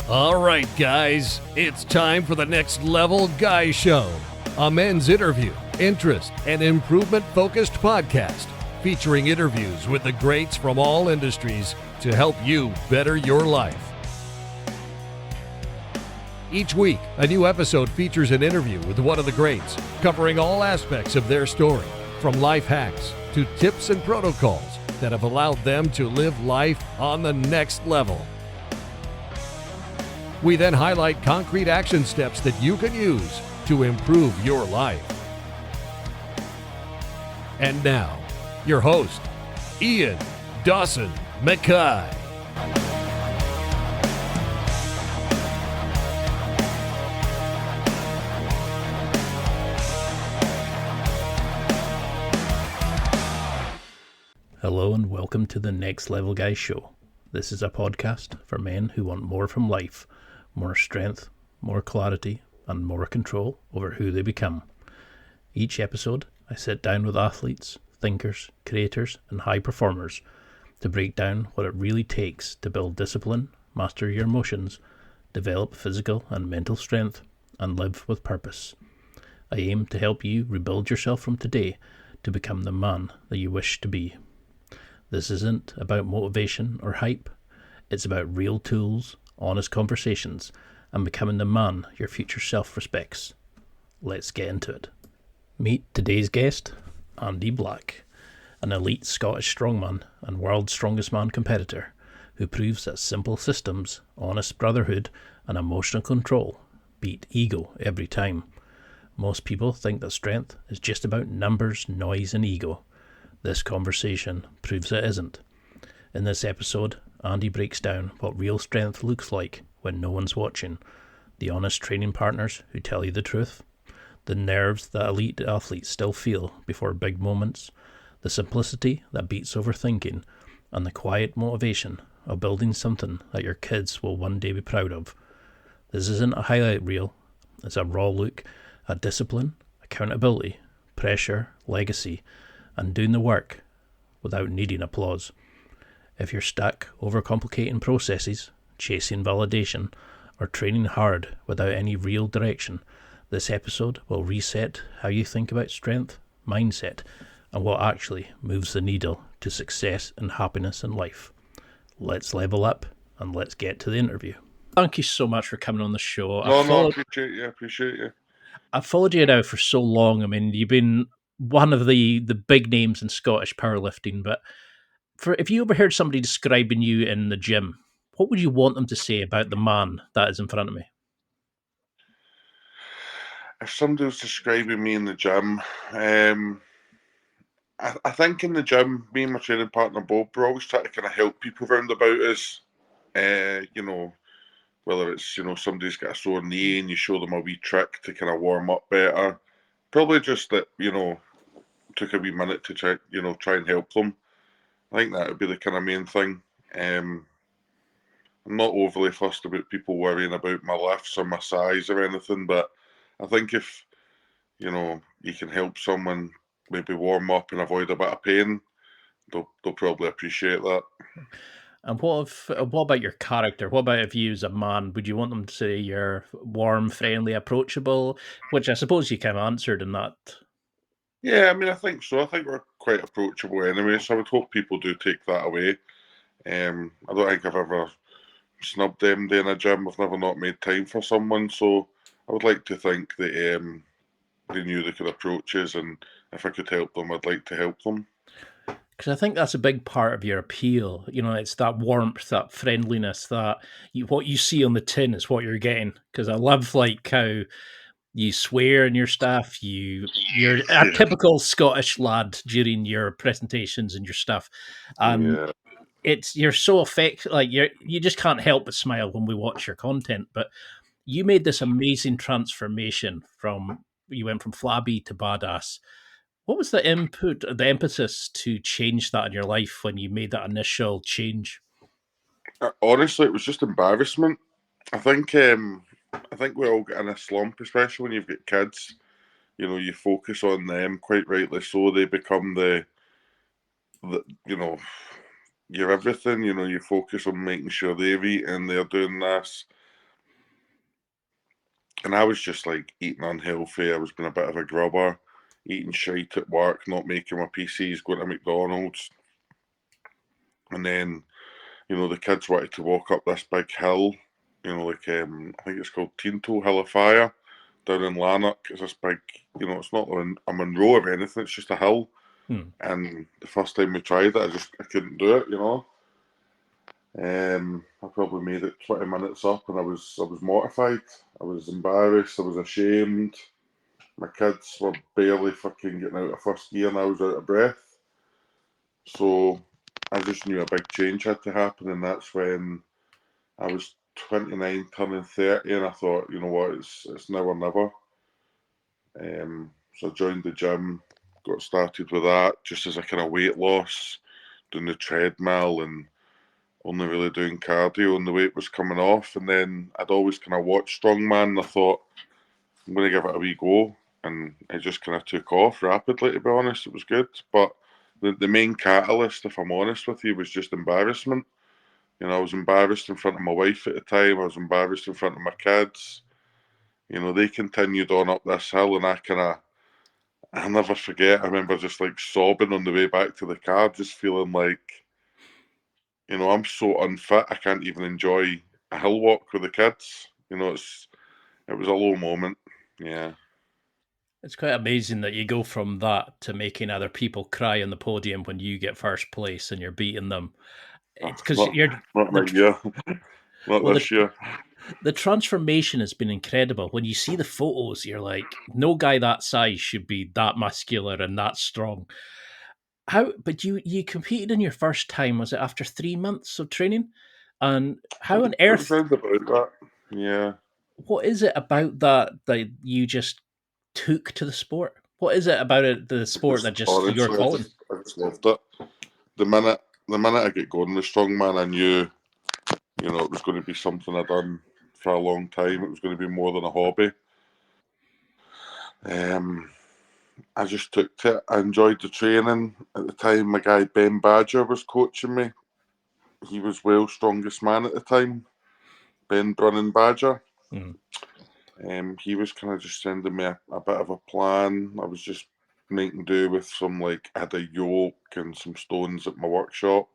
All right, guys, it's time for the Next Level Guy Show, a men's interview, interest, and improvement-focused podcast featuring interviews with the greats from all industries to help you better your life. Each week, a new episode features an interview with one of the greats, covering all aspects of their story, from life hacks to tips and protocols that have allowed them to live life on the next level. We then highlight concrete action steps that you can use to improve your life. And now, your host, Ian Dawson Mackay. Hello and welcome to the Next Level Guy Show. This is a podcast for men who want more from life, more strength, more clarity, and more control over who they become. Each episode, I sit down with athletes, thinkers, creators, and high performers to break down what it really takes to build discipline, master your emotions, develop physical and mental strength, and live with purpose. I aim to help you rebuild yourself from today to become the man that you wish to be. This isn't about motivation or hype. It's about real tools, honest conversations, and becoming the man your future self respects. Let's get into it. Meet today's guest, Andy Black, an elite Scottish strongman and world's strongest man competitor who proves that simple systems, honest brotherhood, and emotional control beat ego every time. Most people think that strength is just about numbers, noise, and ego. This conversation proves it isn't. In this episode, Andy breaks down what real strength looks like when no one's watching, the honest training partners who tell you the truth, the nerves that elite athletes still feel before big moments, the simplicity that beats overthinking, and the quiet motivation of building something that your kids will one day be proud of. This isn't a highlight reel, it's a raw look at discipline, accountability, pressure, legacy, and doing the work without needing applause. If you're stuck overcomplicating processes, chasing validation, or training hard without any real direction, this episode will reset how you think about strength, mindset, and what actually moves the needle to success and happiness in life. Let's level up and let's get to the interview. Thank you so much for coming on the show. I appreciate you. I've followed you now for so long. I mean, you've been one of the big names in Scottish powerlifting, but if you ever heard somebody describing you in the gym, what would you want them to say about the man that is in front of me? If somebody was describing me in the gym, I think in the gym, me and my training partner Bob, we're always trying to kind of help people round about us. Whether it's, somebody's got a sore knee and you show them a wee trick to kind of warm up better. Probably just that, took a wee minute to try and help them. I think that would be the kind of main thing. I'm not overly fussed about people worrying about my lifts or my size or anything, but I think if, you can help someone maybe warm up and avoid a bit of pain, they'll probably appreciate that. And what about your character? What about if you as a man, would you want them to say you're warm, friendly, approachable? Which I suppose you kind of answered in that. Yeah, I mean, I think so. I think we're quite approachable anyway, so I would hope people do take that away. I don't think I've ever snubbed them in a gym. I've never not made time for someone, so I would like to think that they knew they could approach us, and if I could help them, I'd like to help them. Because I think that's a big part of your appeal. It's that warmth, that friendliness, that what you see on the tin is what you're getting. Because I love how you swear in your stuff. You're a typical Scottish lad during your presentations and your stuff. Yeah. You're so effective. You just can't help but smile when we watch your content. But you made this amazing transformation you went from flabby to badass. What was the impetus to change that in your life when you made that initial change? Honestly, it was just embarrassment. I think we all get in a slump, especially when you've got kids. You focus on them, quite rightly so. They become the you're everything. You focus on making sure they're eating, they're doing this. And I was just like eating unhealthy. I was being a bit of a grubber, eating shite at work, not making my PCs, going to McDonald's. And then, the kids wanted to walk up this big hill, like I think it's called Tinto Hill of Fire down in Lanark. It's this big, it's not a Monroe or anything, it's just a hill. And the first time we tried it, I couldn't do it. I probably made it 20 minutes up, and I was mortified. I was embarrassed. I was ashamed. My kids were barely fucking getting out of first gear, and I was out of breath. So I just knew a big change had to happen, and that's when I was 29, turning 30, and I thought, you know what, it's now or never. So I joined the gym, got started with that, just as a kind of weight loss, doing the treadmill and only really doing cardio, and the weight was coming off. And then I'd always kind of watched Strongman, and I thought, I'm going to give it a wee go. And it just kind of took off rapidly, to be honest. It was good. But the main catalyst, if I'm honest with you, was just embarrassment. I was embarrassed in front of my wife at the time. I was embarrassed in front of my kids. They continued on up this hill, and I'll never forget. I remember just like sobbing on the way back to the car, just feeling like, I'm so unfit. I can't even enjoy a hill walk with the kids. It was a low moment. Yeah. It's quite amazing that you go from that to making other people cry on the podium when you get first place and you're beating them. It's because not my year, not well, this year. the transformation has been incredible. When you see the photos, you're like, no guy that size should be that muscular and that strong. But you competed in your first time, was it after 3 months of training? And how on It was earth, round about that. Yeah. what is it about that you just took to the sport? What is it about the sport that just you're Honestly, calling? I just loved it. The minute I get going with Strongman, I knew, it was going to be something I'd done for a long time. It was going to be more than a hobby. I just took to it. I enjoyed the training. At the time, my guy Ben Badger was coaching me. He was Wales' strongest man at the time, Ben Brunning Badger. Mm. He was kind of just sending me a bit of a plan. I was just making do with some, like, I had a yoke and some stones at my workshop.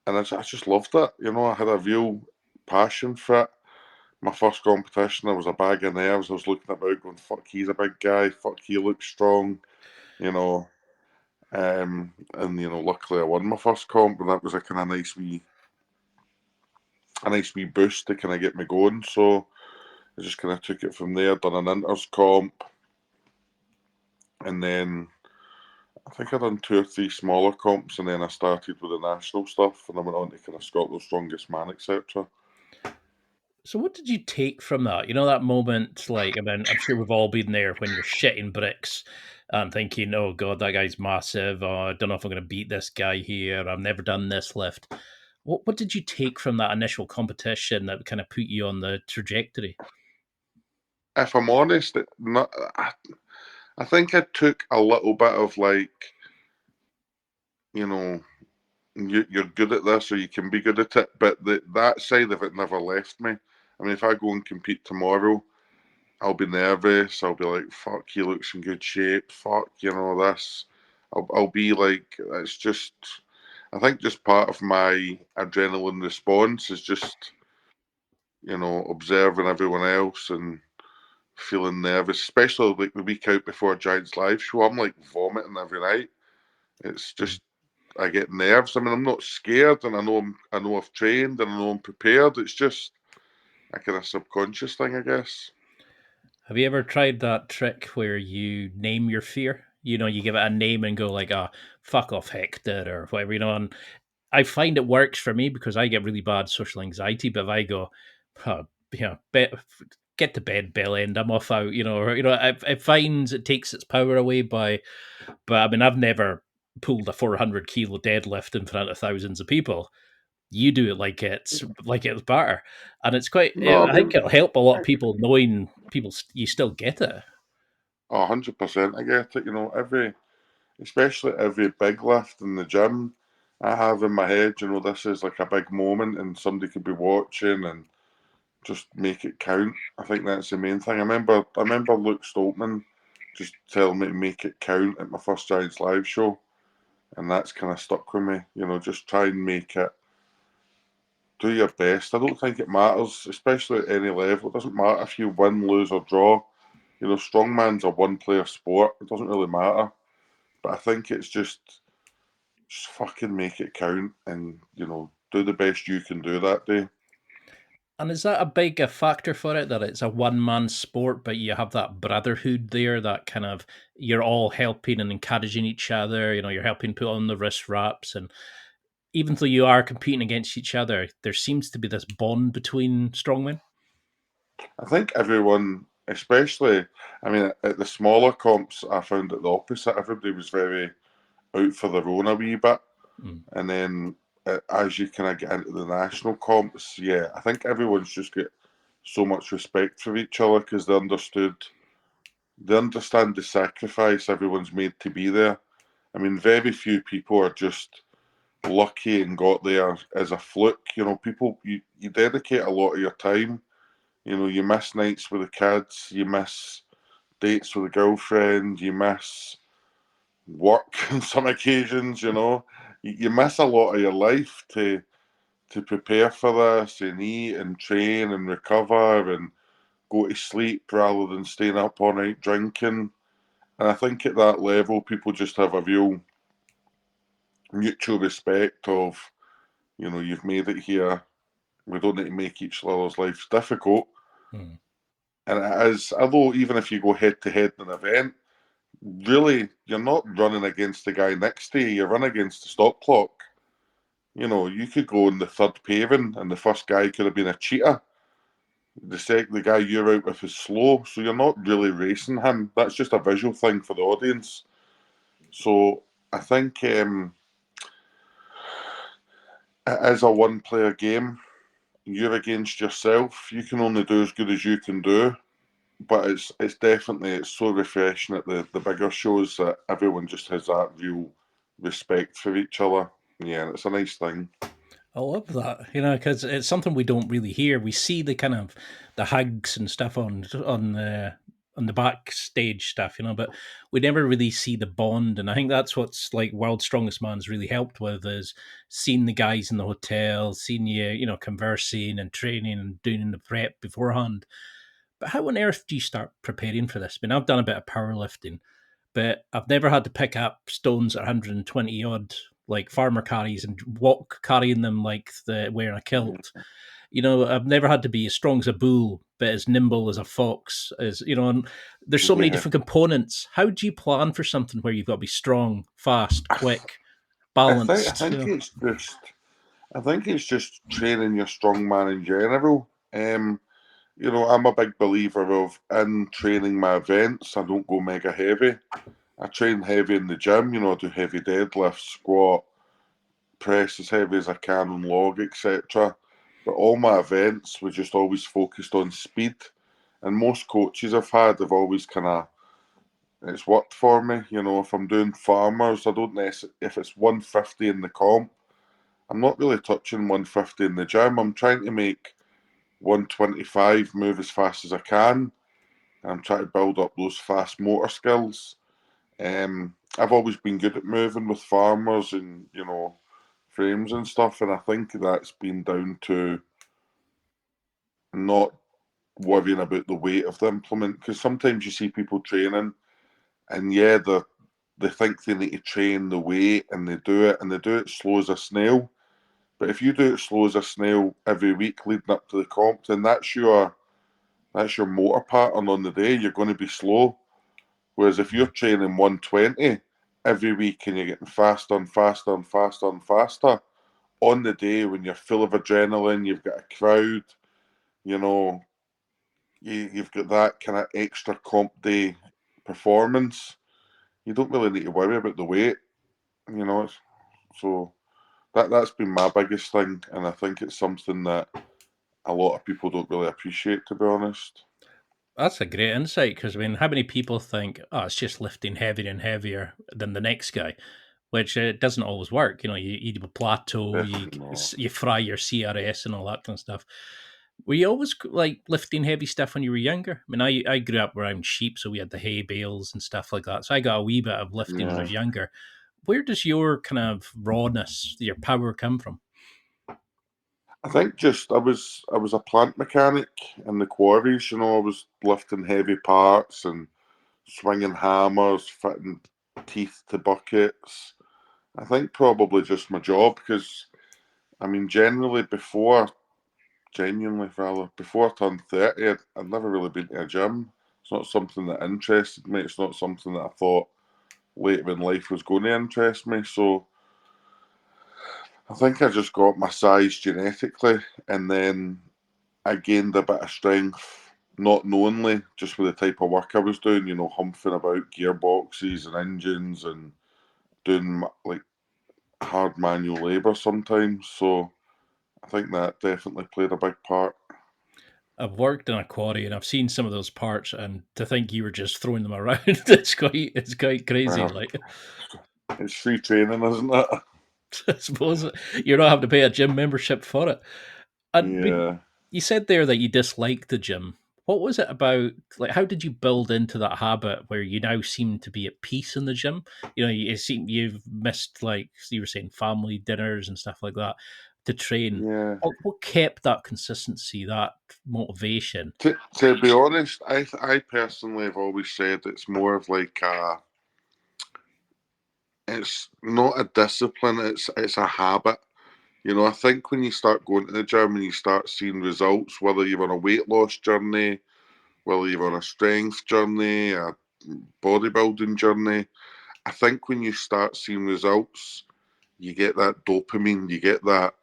And I just loved it. I had a real passion for it. My first competition, I was a bag of nerves. I was looking about going, fuck, he's a big guy. Fuck, he looks strong. You know, and luckily I won my first comp, and that was a kind of nice wee boost to kind of get me going. So I just kind of took it from there. Done an inters comp, and then I think I done 2 or 3 smaller comps, and then I started with the national stuff, and I went on to kind of Scotland's strongest man, etc. So what did you take from that? That moment, like, I mean, I'm sure we've all been there when you're shitting bricks and thinking, oh God, that guy's massive. Oh, I don't know if I'm going to beat this guy here. I've never done this lift. What did you take from that initial competition that kind of put you on the trajectory? If I'm honest, I think I took a little bit of, like, you're good at this, or you can be good at it, but that side of it never left me. I mean, if I go and compete tomorrow, I'll be nervous. I'll be like, fuck, he looks in good shape. Fuck, this. I'll be like, it's just, I think just part of my adrenaline response is just, observing everyone else and feeling nervous, especially like the week out before a Giants live show. I'm like vomiting every night. It's just, I get nerves. I mean, I'm not scared, and I know I've trained, and I know I'm prepared. It's just a kind of subconscious thing, I guess. Have you ever tried that trick where you name your fear? You give it a name and go like, fuck off Hector or whatever, and I find it works for me because I get really bad social anxiety. But if I go, oh, get to bed, bell end, I'm off out, it finds it takes its power away but I mean, I've never pulled a 400 kilo deadlift in front of thousands of people. You do it like it's batter, and it's quite. No, I I think mean, it'll help a lot of people knowing people. You still get it. 100%. I get it. Especially every big lift in the gym, I have in my head, this is like a big moment, and somebody could be watching, and just make it count. I think that's the main thing. I remember Luke Stoltman just telling me to make it count at my first Giants live show, and that's kind of stuck with me. Just try and make it. Do your best. I don't think it matters, especially at any level. It doesn't matter if you win, lose, or draw. Strongman's a one-player sport. It doesn't really matter. But I think it's just fucking make it count, and do the best you can do that day. And is that a big factor for it, that it's a one-man sport, but you have that brotherhood there, that kind of, you're all helping and encouraging each other, you're helping put on the wrist wraps, and even though you are competing against each other, there seems to be this bond between strongmen? I think everyone, especially, I mean, at the smaller comps, I found it the opposite. Everybody was very out for their own a wee bit. Mm. And then as you kind of get into the national comps, yeah, I think everyone's just got so much respect for each other because they understand the sacrifice everyone's made to be there. I mean, very few people are just lucky and got there as a fluke. People, you dedicate a lot of your time. You miss nights with the kids, you miss dates with a girlfriend, you miss work on some occasions. You miss a lot of your life to prepare for this and eat and train and recover and go to sleep rather than staying up all night drinking. And I think at that level, people just have a real mutual respect of, you've made it here. We don't need to make each other's lives difficult. Mm. And it is, although even if you go head to head in an event, really, you're not running against the guy next to you. You run against the stop clock. You could go in the third paving and the first guy could have been a cheater. The guy you're out with is slow, so you're not really racing him. That's just a visual thing for the audience. So I think it is a one-player game. You're against yourself. You can only do as good as you can do. But it's so refreshing at the bigger shows that everyone just has that real respect for each other. Yeah, it's a nice thing. I love that, because it's something we don't really hear. We see the kind of the hugs and stuff on the backstage stuff, but we never really see the bond. And I think that's what's like World's Strongest Man's really helped with, is seeing the guys in the hotel, seeing you, conversing and training and doing the prep beforehand. But how on earth do you start preparing for this? I mean, I've done a bit of powerlifting, but I've never had to pick up stones at 120 odd, like farmer carries, and walk carrying them like wearing a kilt. I've never had to be as strong as a bull, but as nimble as a fox. And there's so many Yeah, different components. How do you plan for something where you've got to be strong, fast, I, quick, I think I balanced? think it's just I think it's just training your strongman in general. I'm a big believer of in training my events. I don't go mega heavy. I train heavy in the gym. I do heavy deadlift, squat, press as heavy as I can on log, etc. But all my events were just always focused on speed. And most coaches I've had have always kind of it's worked for me. If I'm doing farmers, I don't necessarily if it's 150 in the comp, I'm not really touching 150 in the gym. I'm trying to make 125 move as fast as I can. I'm trying to build up those fast motor skills. I've always been good at moving with farmers and frames and stuff, and I think that's been down to not worrying about the weight of the implement. Because sometimes you see people training, and yeah, they think they need to train the weight, and they do it slow as a snail. But if you do it slow as a snail every week leading up to the comp, then that's your motor pattern on the day. You're going to be slow. Whereas if you're training 120 every week and you're getting faster and faster and faster and faster, on the day when you're full of adrenaline, you've got a crowd, you know, you've got that kind of extra comp day performance. You don't really need to worry about the weight, you know. So that's been my biggest thing, and I think it's something that a lot of people don't really appreciate, to be honest. That's a great insight, because I mean, how many people think, oh, it's just lifting heavier and heavier than the next guy, which it doesn't always work. You do a plateau, you Definitely not. you fry your CRS and all that kind of stuff. Were you always like lifting heavy stuff when you were younger? I mean, I grew up around sheep, so we had the hay bales and stuff like that. So I got a wee bit of lifting when I Yeah. was younger. Where does your kind of rawness, your power come from? I think just I was a plant mechanic in the quarries. I was lifting heavy parts and swinging hammers, fitting teeth to buckets. I think probably just my job because I mean genuinely rather, before I turned 30, I'd never really been to a gym. It's not something that interested me. It's not something that I thought later in life was going to interest me. So I think I just got my size genetically, and then I gained a bit of strength, not knowingly, just with the type of work I was doing, humping about gearboxes and engines and doing like hard manual labour sometimes. So I think that definitely played a big part. I've worked in a quarry and I've seen some of those parts, and to think you were just throwing them around, it's quite crazy. Uh, Like, it's free training, isn't it? I suppose you're not having to pay a gym membership for it. And Yeah. you said there that you disliked the gym. What was it about? Like, how did you build into that habit where you now seem to be at peace in the gym? You seem you've missed, like you were saying, family dinners and stuff like that to train. Yeah. What kept that consistency, that motivation? To be honest, I personally have always said it's more of like it's not a discipline, it's a habit. I think when you start going to the gym and you start seeing results, whether you're on a weight loss journey, whether you're on a strength journey, a bodybuilding journey, I think when you start seeing results, you get that dopamine, you get that,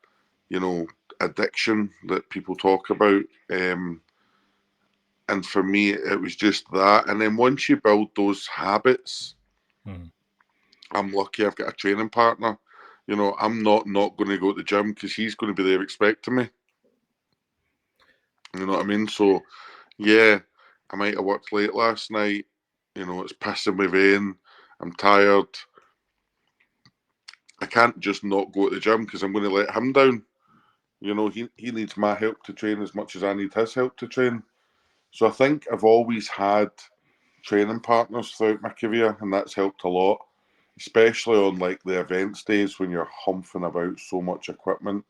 you know, addiction that people talk about. And for me, it was just that. And then once you build those habits, Hmm. I'm lucky I've got a training partner. I'm not going to go to the gym because he's going to be there expecting me. You know what I mean? So, yeah, I might have worked late last night. It's pissing me vein. I'm tired. I can't just not go to the gym because I'm going to let him down. He needs my help to train as much as I need his help to train. So I think I've always had training partners throughout my career, and that's helped a lot, especially on like the events days when you're humping about so much equipment.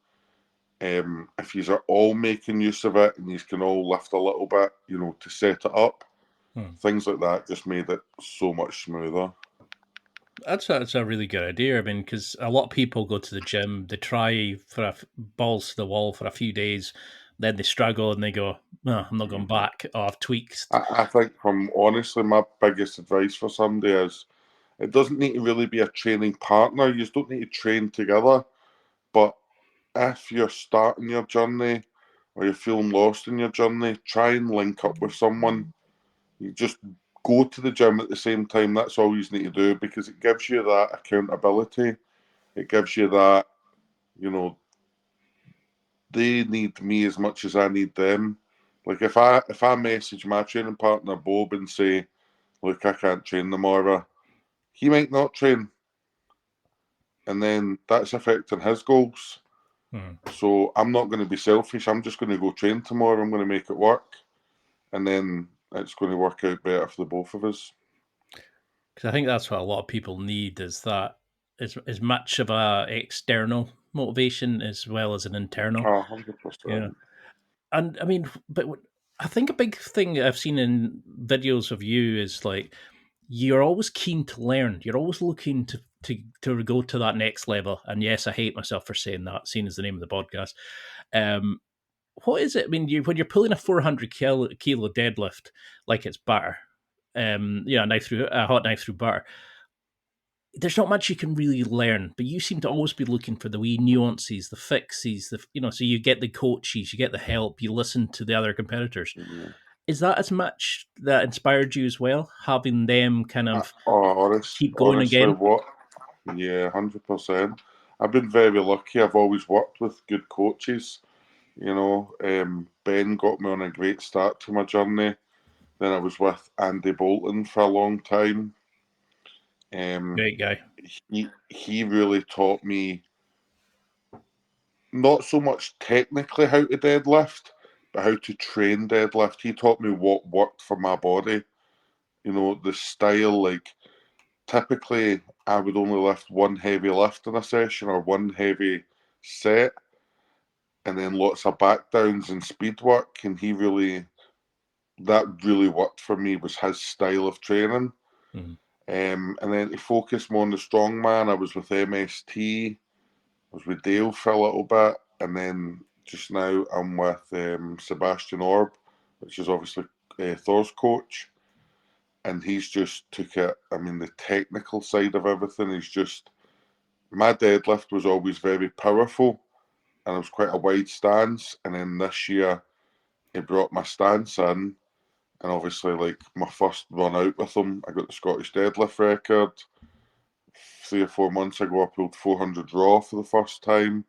If you are all making use of it and you can all lift a little bit, to set it up, Hmm. things like that just made it so much smoother. That's a really good idea. I mean, because a lot of people go to the gym, they try for balls to the wall for a few days, then they struggle and they go, "No, I'm not going back. Oh, I've tweaked." I think, from honestly, my biggest advice for somebody is it doesn't need to really be a training partner. You just don't need to train together. But if you're starting your journey or you're feeling lost in your journey, try and link up with someone. You just go to the gym at the same time. That's all you need to do because it gives you that accountability. It gives you that, you know, they need me as much as I need them. Like if I message my training partner Bob and say, look, I can't train tomorrow, he might not train, and then that's affecting his goals. Hmm. So I'm not going to be selfish. I'm just going to go train tomorrow. I'm going to make it work, and then it's going to work out better for the both of us. Because I think that's what a lot of people need is that as much of a external motivation as well as an internal. 100%. And I mean, but I think a big thing I've seen in videos of you is like you're always keen to learn. You're always looking to go to that next level. And yes, I hate myself for saying that, seeing as the name of the podcast. Um, what is it? I mean, when you're pulling a 400 kilo deadlift like it's butter, a knife through a hot knife through butter, there's not much you can really learn, but you seem to always be looking for the wee nuances, the fixes, so you get the coaches, you get the help, you listen to the other competitors. Yeah. Is that as much that inspired you as well, having them kind of keep going Honestly, again? what? Yeah, 100%. I've been very lucky. I've always worked with good coaches. Ben got me on a great start to my journey. Then I was with Andy Bolton for a long time. Um, Great guy. he really taught me not so much technically how to deadlift, how to train deadlift. He taught me what worked for my body. The style, like typically I would only lift one heavy lift in a session or one heavy set, and then lots of back downs and speed work. And that really worked for me, was his style of training. Mm. And then to focus more on the strongman, I was with MST, I was with Dale for a little bit, and then just now I'm with Sebastian Orb, which is obviously Thor's coach. And he's just took it, the technical side of everything is just, my deadlift was always very powerful and it was quite a wide stance. And then this year he brought my stance in, and obviously like my first run out with him, I got the Scottish deadlift record. 3 or 4 months ago I pulled 400 raw for the first time.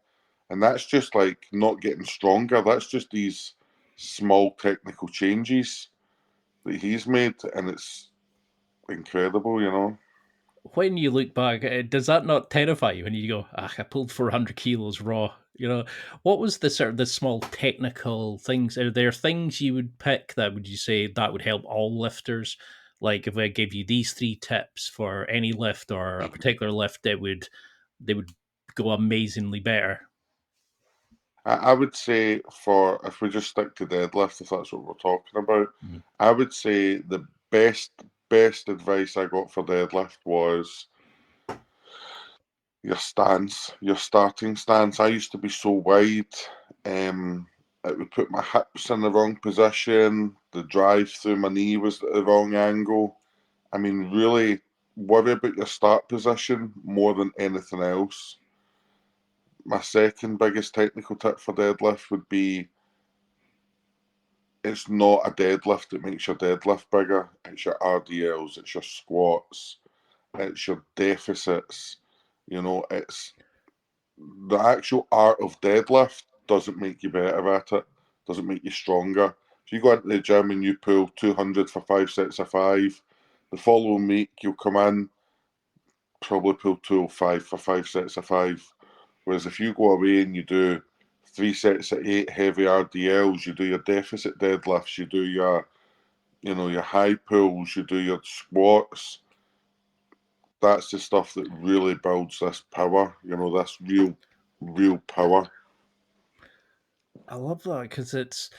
And that's just like not getting stronger, that's just these small technical changes that he's made, and it's incredible. When you look back, does that not terrify you when you go, I pulled 400 kilos raw? What was the sort of the small technical things? Are there things you would pick that would you say that would help all lifters? Like if I gave you these 3 tips for any lift or a particular lift, they would go amazingly better. I would say, if we just stick to deadlift, if that's what we're talking about, I would say the best advice I got for deadlift was your stance, your starting stance. I used to be so wide, it would put my hips in the wrong position. The drive through my knee was at the wrong angle. Really worry about your start position more than anything else. My second biggest technical tip for deadlift would be, it's not a deadlift that makes your deadlift bigger. It's your RDLs, it's your squats, it's your deficits. It's the actual art of deadlift doesn't make you better at it, doesn't make you stronger. If you go into the gym and you pull 200 for 5 sets of 5, the following week you'll come in, probably pull 205 for 5 sets of 5. Whereas if you go away and you do 3 sets of 8 heavy RDLs, you do your deficit deadlifts, you do your high pulls, you do your squats, that's the stuff that really builds this power, this real power. I love that because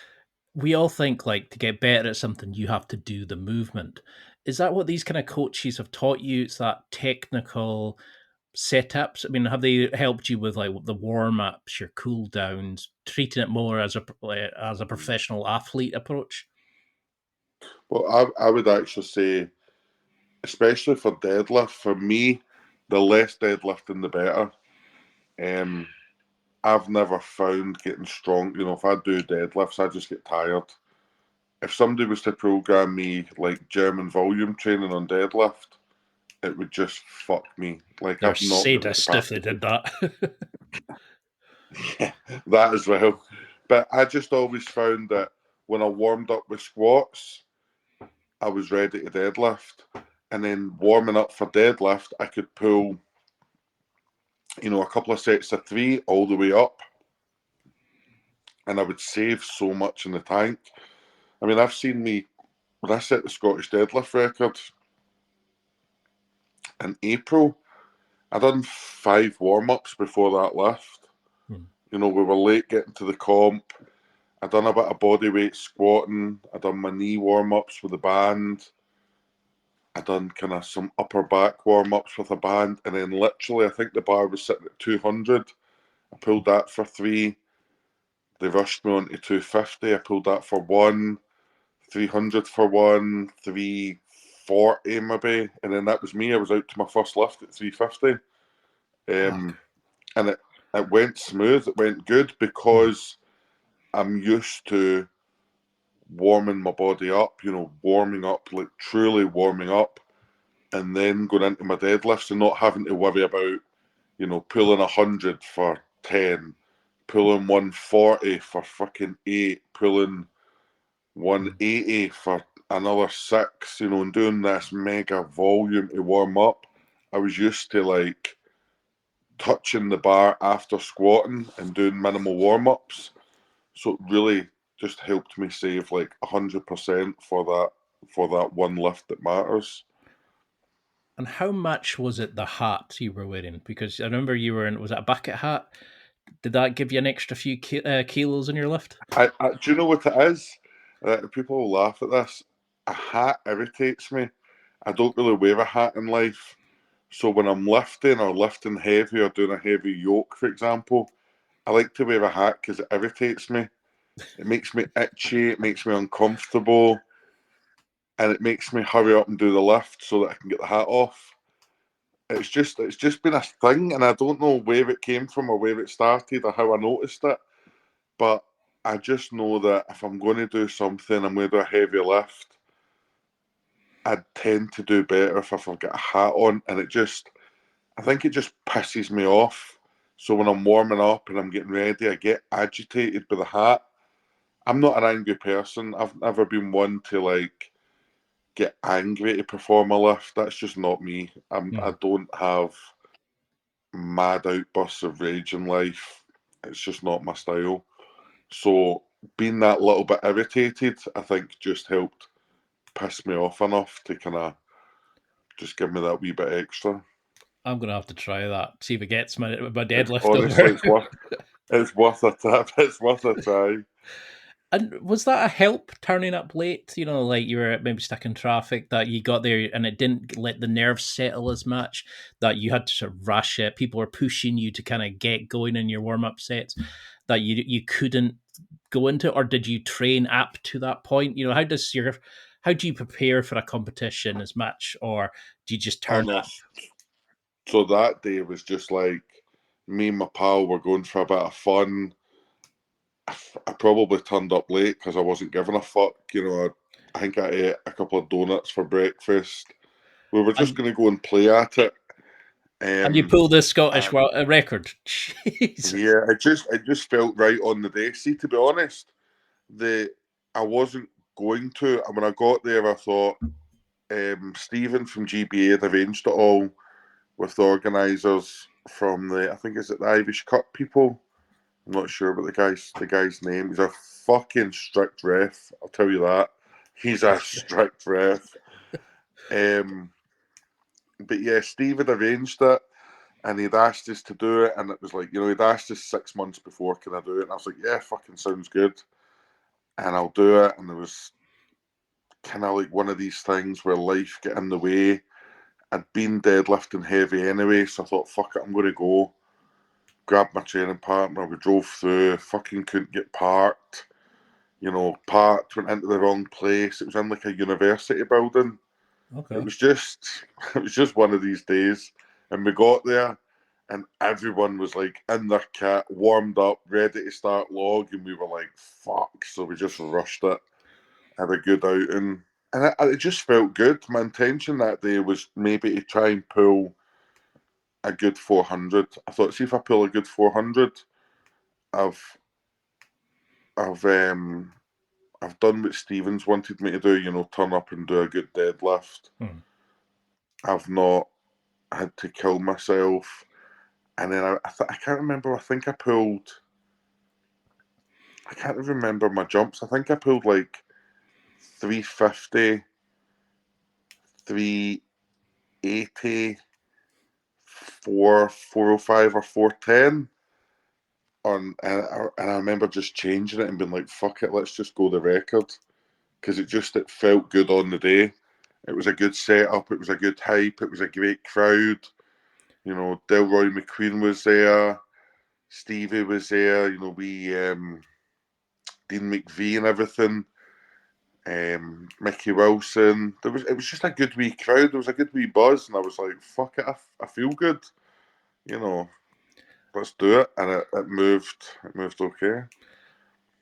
we all think like to get better at something, you have to do the movement. Is that what these kind of coaches have taught you? It's that technical setups. Have they helped you with like the warm ups, your cool downs, treating it more as a professional athlete approach? Well, I would actually say, especially for deadlift, for me, the less deadlifting, the better. I've never found getting strong. If I do deadlifts, I just get tired. If somebody was to program me like German volume training on deadlift, it would just fuck me. Like, They're I've not got the sadists if they capacity. did that. Yeah, that as well. But I just always found that when I warmed up with squats, I was ready to deadlift. And then warming up for deadlift, I could pull, a couple of sets of 3 all the way up. And I would save so much in the tank. I've seen me, when I set the Scottish deadlift record in April, I done 5 warm-ups before that lift. We were late getting to the comp. I done a bit of bodyweight squatting. I done my knee warm-ups with a band. I done kind of some upper back warm-ups with a band. And then literally, I think the bar was sitting at 200. I pulled that for 3. They rushed me on to 250. I pulled that for 1. 300 for 1. 340 maybe. And then that was me. I was out to my first lift at 350. And it went smooth. It went good because I'm used to warming my body up, warming up, like truly warming up, and then going into my deadlifts and not having to worry about, pulling 100 for 10, pulling 140 for fucking 8, pulling 180 for another 6, and doing this mega volume to warm up. I was used to like touching the bar after squatting and doing minimal warm-ups. So it really just helped me save like 100% for that one lift that matters. And how much was it the hat you were wearing? Because I remember you were in, was it a bucket hat? Did that give you an extra few kilos in your lift? Do you know what it is? People will laugh at this. A hat irritates me. I don't really wear a hat in life. So when I'm lifting or lifting heavy or doing a heavy yoke, for example, I like to wear a hat because it irritates me. It makes me itchy, it makes me uncomfortable, and it makes me hurry up and do the lift so that I can get the hat off. It's just been a thing, and I don't know where it came from or where it started or how I noticed it. But I just know that if I'm going to do something, I'm going to do a heavy lift, I tend to do better if I've got a hat on, and I think it just pisses me off. So when I'm warming up and I'm getting ready, I get agitated by the hat. I'm not an angry person. I've never been one to like get angry to perform a lift. That's just not me. I don't have mad outbursts of rage in life. It's just not my style. So being that little bit irritated, I think just helped piss me off enough to kind of just give me that wee bit extra. I'm going to have to try that. See if it gets my deadlift Honestly, over. it's worth a tip. It's worth a try. And was that a help turning up late? You know, like you were maybe stuck in traffic, that you got there and it didn't let the nerves settle as much, that you had to sort of rush it. People were pushing you to kind of get going in your warm up sets, that you couldn't go into, or did you train up to that point? You know, how do you prepare for a competition as much, or do you just Oh turn no. up? So that day was just like me and my pal were going for a bit of fun. I probably turned up late because I wasn't giving a fuck. I think I ate a couple of donuts for breakfast. We were just And going to go and play at it. and you Um, pulled the Scottish and record. Jesus. yeah, it just felt right on the day. See, to be honest, the I wasn't going to. And when I got there, I thought Stephen from GBA had arranged it all with the organisers from I think is it the Irish Cup people. I'm not sure about the guy's name. He's a fucking strict ref. I'll tell you that. He's a strict ref. But yeah, Steve had arranged it, and he'd asked us to do it, and it was like, he'd asked us 6 months before, can I do it? And I was like, yeah, fucking sounds good, and I'll do it. And there was kind of like one of these things where life get in the way. I'd been deadlifting heavy anyway, so I thought, fuck it, I'm going to go. Grabbed my training partner, we drove through, fucking couldn't get parked. Parked, went into the wrong place. It was in like a university building. It Okay. was just, it was just one of these days. And we got there, and everyone was like in their kit, warmed up, ready to start log, and we were like, "Fuck!" So we just rushed it, had a good outing, and it just felt good. My intention that day was maybe to try and pull a good 400. I thought, see if I pull a good 400, I've I've um I've done what Stevens wanted me to do, turn up and do a good deadlift. I've not had to kill myself. And then I can't remember, I think I can't remember my jumps. I think I pulled like 350, 380, 405 or 410. And I remember just changing it and being like, fuck it, let's just go the record. Because it felt good on the day. It was a good setup. It was a good hype. It was a great crowd. Delroy McQueen was there. Stevie was there. We Dean McVie and everything. Mickey Wilson. It was just a good wee crowd. There was a good wee buzz, and I was like, "Fuck it, I feel good." You know, let's do it. And it moved. It moved okay.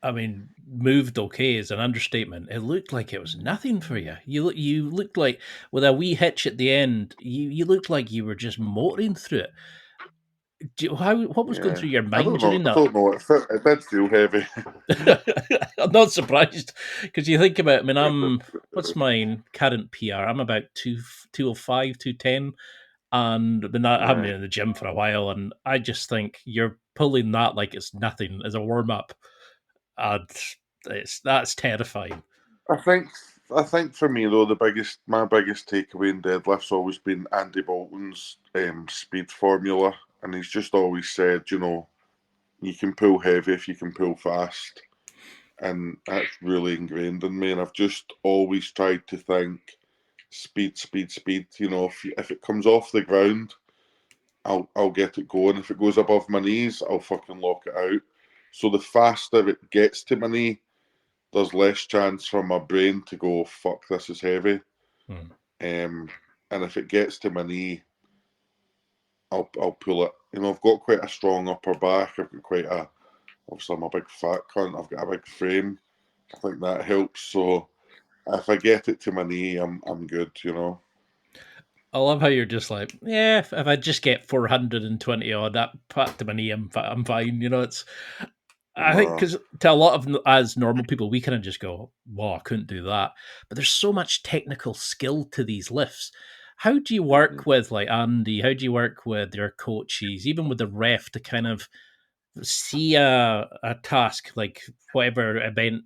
I mean, moved okay is an understatement. It looked like it was nothing for you. You looked like, with a wee hitch at the end, you looked like you were just motoring through it. What was going Yeah. through your I mind don't know. during I that? don't know. It did feel heavy. I'm not surprised, because you think about. I mean, what's my current PR? I'm about 205, 210, and I haven't Yeah. been in the gym for a while, and I just think you're pulling that like it's nothing as a warm up. And that's terrifying. I think for me though, my biggest takeaway in deadlift's always been Andy Bolton's speed formula, and he's just always said, you can pull heavy if you can pull fast, and that's really ingrained in me. And I've just always tried to think speed, speed, speed. If it comes off the ground, I'll get it going. If it goes above my knees, I'll fucking lock it out. So the faster it gets to my knee, there's less chance for my brain to go, fuck, this is heavy. And if it gets to my knee, I'll pull it. I've got quite a strong upper back. I've got obviously I'm a big fat cunt. I've got a big frame. I think that helps. So if I get it to my knee, I'm good, I love how you're just like, yeah, if I just get 420 odd that pat to my knee, I'm fine. I think No. because to a lot of as normal people, we kind of just go, "Wow, I couldn't do that." But there's so much technical skill to these lifts. How do you work with like Andy? How do you work with your coaches, even with the ref, to kind of see a task like whatever event,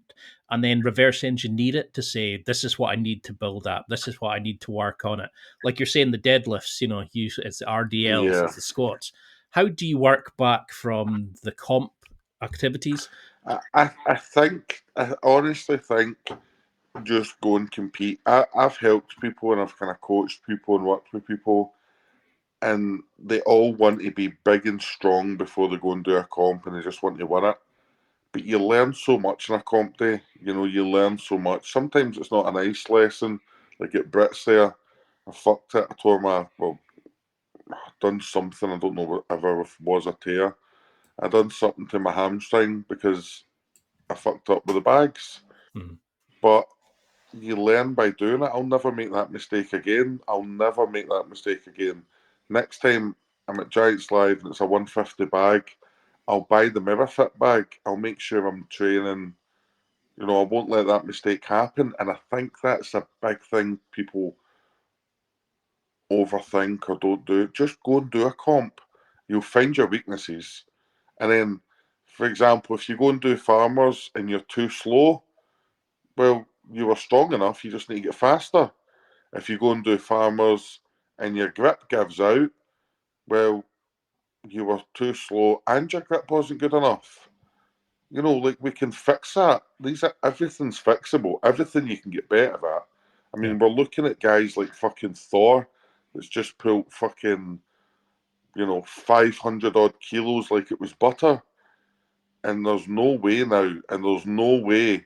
and then reverse engineer it to say, "This is what I need to build up. This is what I need to work on it." Like you're saying, the deadlifts, it's the RDLs, Yeah. it's the squats. How do you work back from the comp activities? I honestly think just go and compete. I've helped people and I've kind of coached people and worked with people, and they all want to be big and strong before they go and do a comp, and they just want to win it. But you learn so much in a comp day. You learn so much. Sometimes it's not a nice lesson. Like at Brits there, I fucked it. I tore done something. I don't know whatever it was a tear. I done something to my hamstring because I fucked up with the bags. But you learn by doing it. I'll never make that mistake again. I'll never make that mistake again. Next time I'm at Giants Live and it's a 150 bag, I'll buy the Mirror Fit bag. I'll make sure I'm training. I won't let that mistake happen. And I think that's a big thing people overthink or don't do. Just go and do a comp. You'll find your weaknesses. And then, for example, if you go and do farmers and you're too slow, well, you were strong enough, you just need to get faster. If you go and do farmers and your grip gives out, well, you were too slow and your grip wasn't good enough. Like we can fix that. Everything's fixable. Everything you can get better at. I mean, we're looking at guys like fucking Thor that's just pulled fucking, 500 odd kilos like it was butter. And there's no way now, and there's no way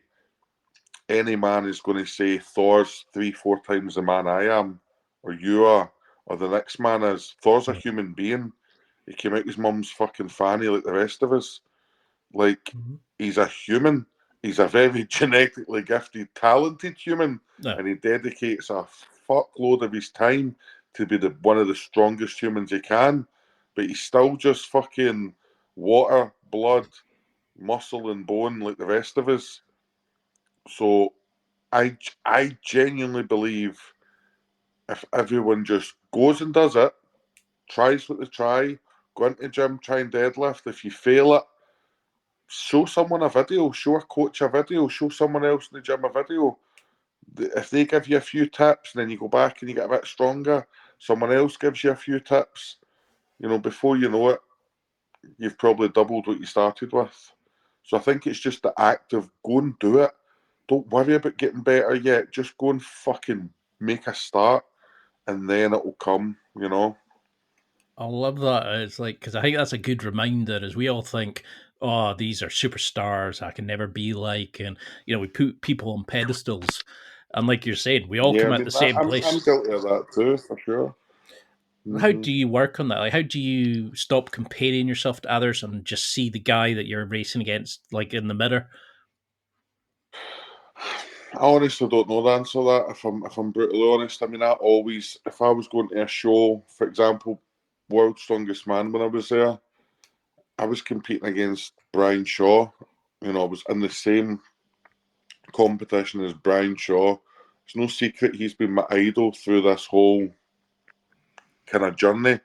any man is going to say Thor's 3-4 times the man I am, or you are, or the next man is. Thor's a human being. He came out his mum's fucking fanny like the rest of us. Like, he's a human. He's a very genetically gifted, talented human, and he dedicates a fuckload of his time to be one of the strongest humans he can. But he's still just fucking water, blood, muscle, and bone like the rest of us. So I genuinely believe if everyone just goes and does it, tries what they try, go into the gym, try and deadlift. If you fail it, show someone a video, show a coach a video, show someone else in the gym a video. If they give you a few tips and then you go back and you get a bit stronger, someone else gives you a few tips, before you know it, you've probably doubled what you started with. So I think it's just the act of go and do it. Don't worry about getting better yet. Just go and fucking make a start and then it will come, I love that. It's like, because I think that's a good reminder as we all think, oh, these are superstars I can never be like. And, we put people on pedestals. And like you're saying, we all Yeah, come I out mean, the same I'm place. guilty of that too, for sure. How do you work on that? Like, how do you stop comparing yourself to others and just see the guy that you're racing against, like in the mirror? I honestly don't know the answer to that. If I'm brutally honest, I mean, if I was going to a show, for example, World's Strongest Man, when I was there, I was competing against Brian Shaw. I was in the same competition as Brian Shaw. It's no secret he's been my idol through this whole kind of journey.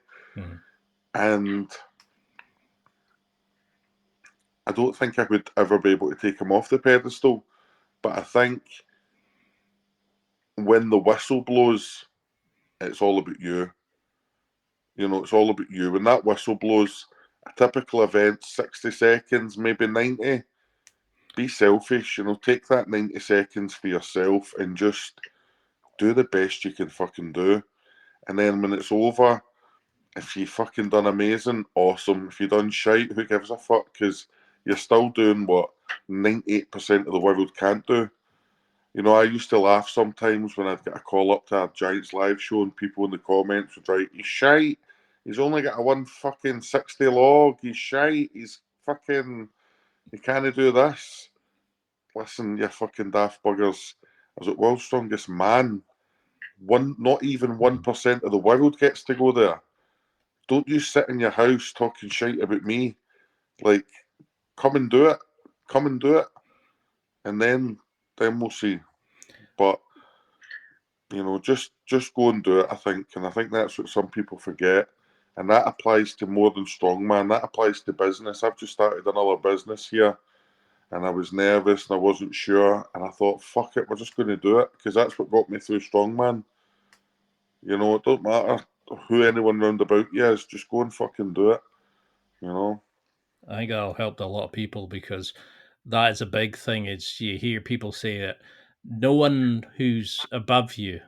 And I don't think I would ever be able to take him off the pedestal. But I think when the whistle blows, it's all about you. You know, it's all about you. When that whistle blows, a typical event, 60 seconds, maybe 90, be selfish, you know, take that 90 seconds for yourself and just do the best you can fucking do. And then when it's over, if you fucking done amazing, awesome. If you done shite, who gives a fuck? Because you're still doing what 98% of the world can't do. You know, I used to laugh sometimes when I'd get a call up to a Giants live show and people in the comments would write, he's shite. He's only got a 1 fucking 60 log. He's shite. He's fucking, he can't do this. Listen, you fucking daft buggers. I was at World's Strongest Man. Not even 1% of the world gets to go there. Don't you sit in your house talking shite about me. Like, come and do it. Come and do it. And then we'll see. But you know, just go and do it, I think. And I think that's what some people forget. And that applies to more than strongman. That applies to business. I've just started another business here. And I was nervous and I wasn't sure. And I thought, fuck it, we're just going to do it. Because that's what got me through strongman. You know, it don't matter who anyone round about you is. Just go and fucking do it. You know? I think that'll help a lot of people because that is a big thing. Is you hear people say that no one who's above you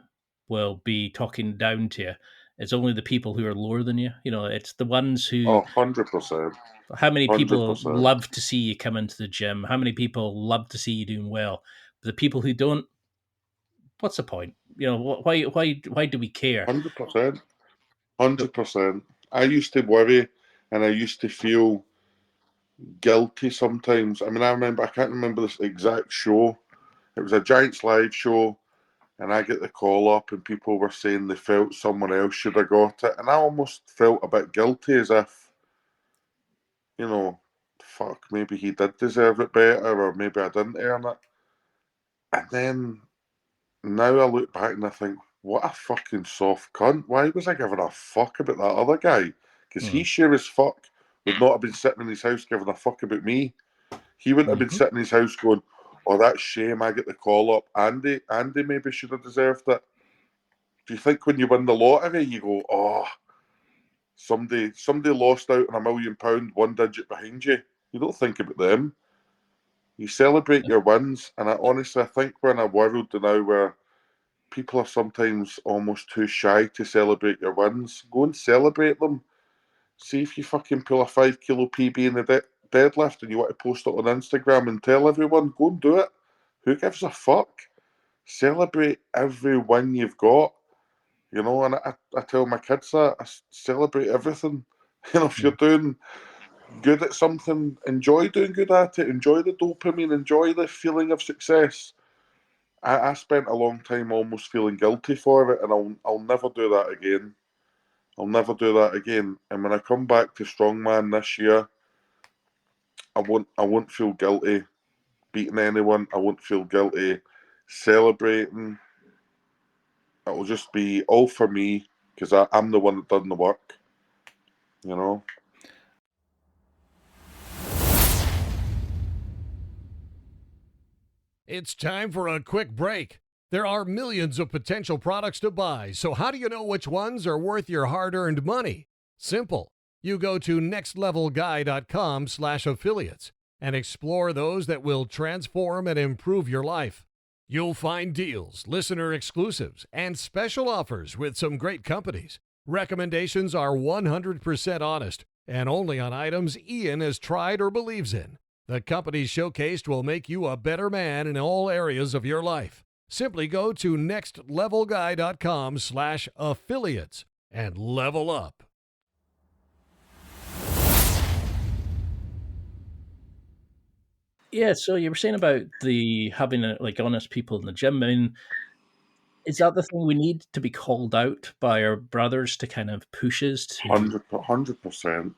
will be talking down to you. It's only the people who are lower than you. You know, it's the ones who. Oh, 100%. How many people 100%. love to see you come into the gym? How many people love to see you doing well? But the people who don't, what's the point? You know, why do we care? 100%. 100%. I used to worry and I used to feel guilty sometimes. I mean, I can't remember this exact show. It was a Giants live show, and I get the call up, and people were saying they felt someone else should have got it. And I almost felt a bit guilty as if, you know, fuck, maybe he did deserve it better, or maybe I didn't earn it. And then now I look back and I think, what a fucking soft cunt. Why was I giving a fuck about that other guy? Because he sure as fuck would not have been sitting in his house giving a fuck about me. He wouldn't have been sitting in his house going, oh, that's shame, I get the call up. Andy maybe should have deserved it. Do you think when you win the lottery, you go, oh, somebody lost out on £1 million, one digit behind you? You don't think about them. You celebrate your wins. And honestly, I think we're in a world now where people are sometimes almost too shy to celebrate your wins. Go and celebrate them. See if you fucking pull a 5 kilo PB in the deadlift and you want to post it on Instagram and tell everyone, go and do it. Who gives a fuck? Celebrate every win you've got. You know, and I tell my kids that, I celebrate everything. You know, if you're doing good at something, enjoy doing good at it. Enjoy the dopamine. Enjoy the feeling of success. I spent a long time almost feeling guilty for it, and I'll never do that again. I'll never do that again. And when I come back to Strongman this year, I won't feel guilty beating anyone. I won't feel guilty celebrating. It will just be all for me because I'm the one that done the work. You know. It's time for a quick break. There are millions of potential products to buy, so how do you know which ones are worth your hard-earned money? Simple. You go to nextlevelguy.com/affiliates and explore those that will transform and improve your life. You'll find deals, listener exclusives, and special offers with some great companies. Recommendations are 100% honest and only on items Ian has tried or believes in. The companies showcased will make you a better man in all areas of your life. Simply go to nextlevelguy.com/affiliates and level up. Yeah, so you were saying about the having like honest people in the gym. I mean, is that the thing we need to be called out by our brothers to kind of push us to? 100%.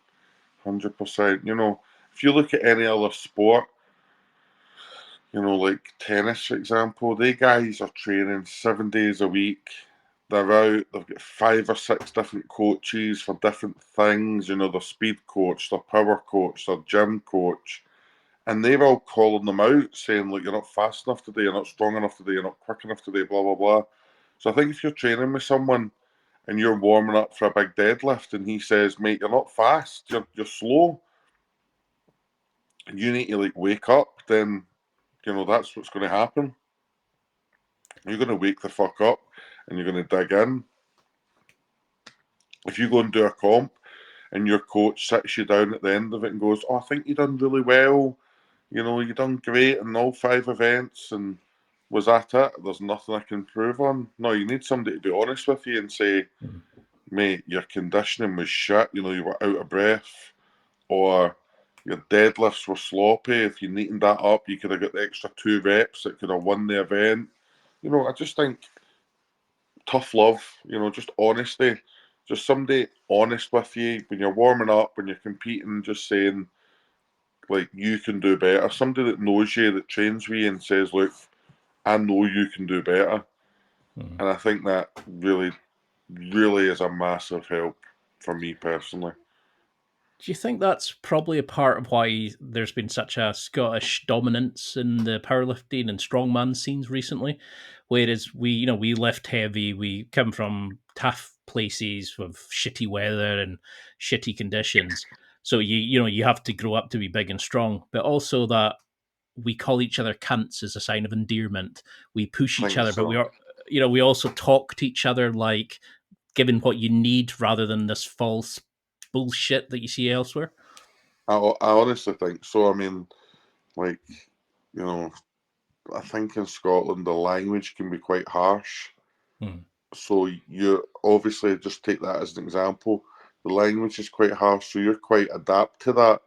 100%. You know, if you look at any other sport, you know, like tennis, for example, they guys are training 7 days a week. They're out, they've got 5 or 6 different coaches for different things, you know, their speed coach, their power coach, their gym coach. And they were all calling them out, saying, look, you're not fast enough today, you're not strong enough today, you're not quick enough today, blah, blah, blah. So I think if you're training with someone and you're warming up for a big deadlift and he says, mate, you're not fast, you're slow, and you need to like wake up, then, you know, that's what's going to happen. You're going to wake the fuck up and you're going to dig in. If you go and do a comp and your coach sits you down at the end of it and goes, oh, I think you done really well, you know, you done great in all 5 events, and was that it? There's nothing I can improve on. No, you need somebody to be honest with you and say, mate, your conditioning was shit, you know, you were out of breath, or your deadlifts were sloppy. If you neatened that up, you could have got the extra 2 reps that could have won the event. You know, I just think tough love, you know, just honesty. Just somebody honest with you when you're warming up, when you're competing, just saying, like, you can do better. Somebody that knows you, that trains with you and says, look, I know you can do better. And I think that really, really is a massive help for me personally. Do you think that's probably a part of why there's been such a Scottish dominance in the powerlifting and strongman scenes recently? Whereas we lift heavy, we come from tough places with shitty weather and shitty conditions. So you have to grow up to be big and strong, but also that we call each other cunts as a sign of endearment. We push I each think other, but so. we also talk to each other like giving what you need rather than this false bullshit that you see elsewhere. I honestly think so. I mean, like, you know, I think in Scotland the language can be quite harsh. So you obviously just take that as an example. The language is quite harsh, so you're quite adapt to that.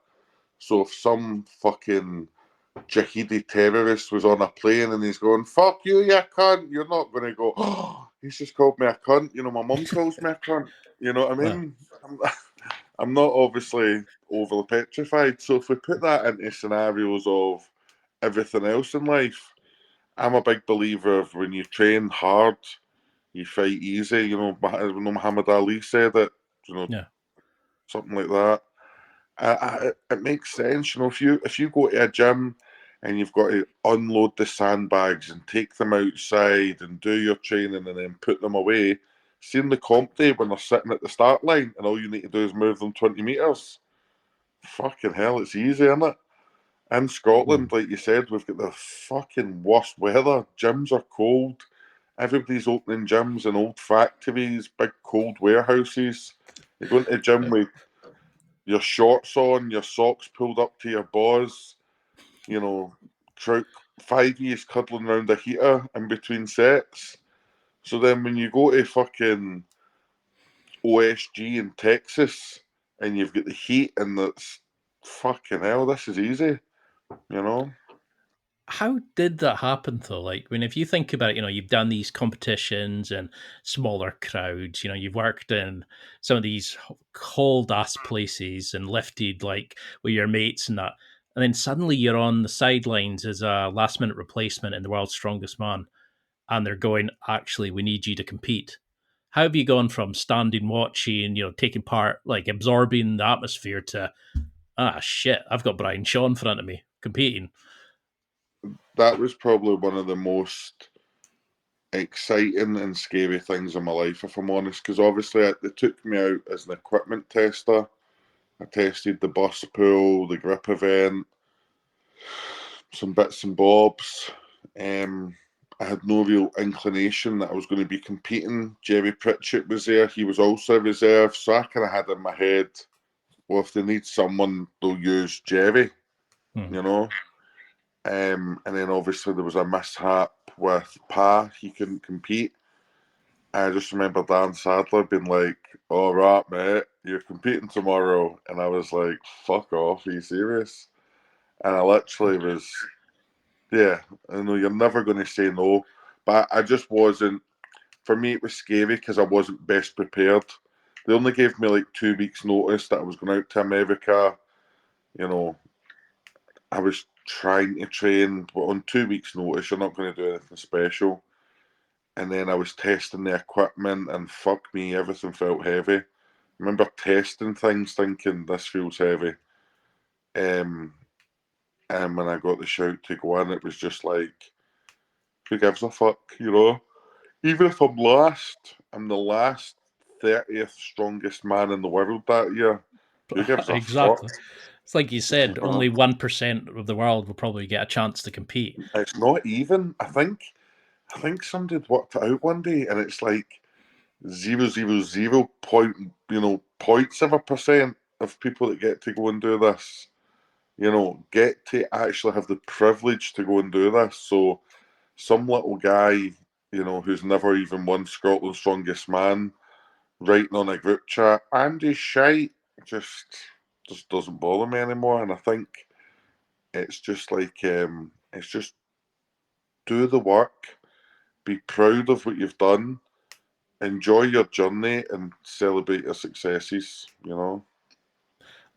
So if some fucking jihadi terrorist was on a plane and he's going, fuck you, you cunt, you're not going to go, oh, he's just called me a cunt. You know, my mum calls me a cunt. You know what I mean? I'm not obviously overly petrified. So if we put that into scenarios of everything else in life, I'm a big believer of when you train hard, you fight easy. You know, Muhammad Ali said it, you know, Yeah. something like that. It makes sense, you know. If you go to a gym and you've got to unload the sandbags and take them outside and do your training and then put them away, seeing the comp day when they're sitting at the start line and all you need to do is move them 20 metres, fucking hell, it's easy, isn't it? In Scotland, like you said, we've got the fucking worst weather. Gyms are cold. Everybody's opening gyms in old factories, big cold warehouses. You go into a gym with your shorts on, your socks pulled up to your balls, you know, 5 years cuddling around a heater in between sets. So then when you go to fucking OSG in Texas and you've got the heat and that's fucking hell, this is easy, you know? How did that happen though? Like, when if you think about it, you've done these competitions and smaller crowds. You've worked in some of these cold ass places and lifted like with your mates and that, and then suddenly you're on the sidelines as a last minute replacement in the world's strongest man, and they're going, actually, we need you to compete. How have you gone from standing, watching, taking part, like absorbing the atmosphere, to shit, I've got Brian Shaw in front of me competing? That was probably one of the most exciting and scary things in my life, if I'm honest, because obviously they took me out as an equipment tester. I tested the bus pool, the grip event, some bits and bobs. I had no real inclination that I was going to be competing. Jerry Pritchett was there. He was also reserve. So I kind of had in my head, well, if they need someone, they'll use Jerry, you know. And then obviously there was a mishap with Pa. He couldn't compete. I just remember Dan Sadler being like, all right, mate, you're competing tomorrow. And I was like, fuck off, are you serious? And I literally was, yeah, I know you're never going to say no. But I just wasn't, for me, it was scary because I wasn't best prepared. They only gave me like 2 weeks' notice that I was going out to America. You know, I was trying to train, but on 2 weeks' notice, you're not going to do anything special. And then I was testing the equipment, and fuck me, everything felt heavy. I remember testing things, thinking this feels heavy. And when I got the shout to go in, it was just like, who gives a fuck, you know? Even if I'm last, I'm the last 30th strongest man in the world that year. Who gives a fuck? Exactly. It's like you said, only 1% of the world will probably get a chance to compete. It's not even. I think somebody had worked it out one day, and it's like 0.00 point, 0.7% of people that get to go and do this, get to actually have the privilege to go and do this. So some little guy, who's never even won Scotland's Strongest Man, writing on a group chat, Andy's shite, just doesn't bother me anymore. And I think it's just like, it's just do the work, be proud of what you've done, enjoy your journey, and celebrate your successes.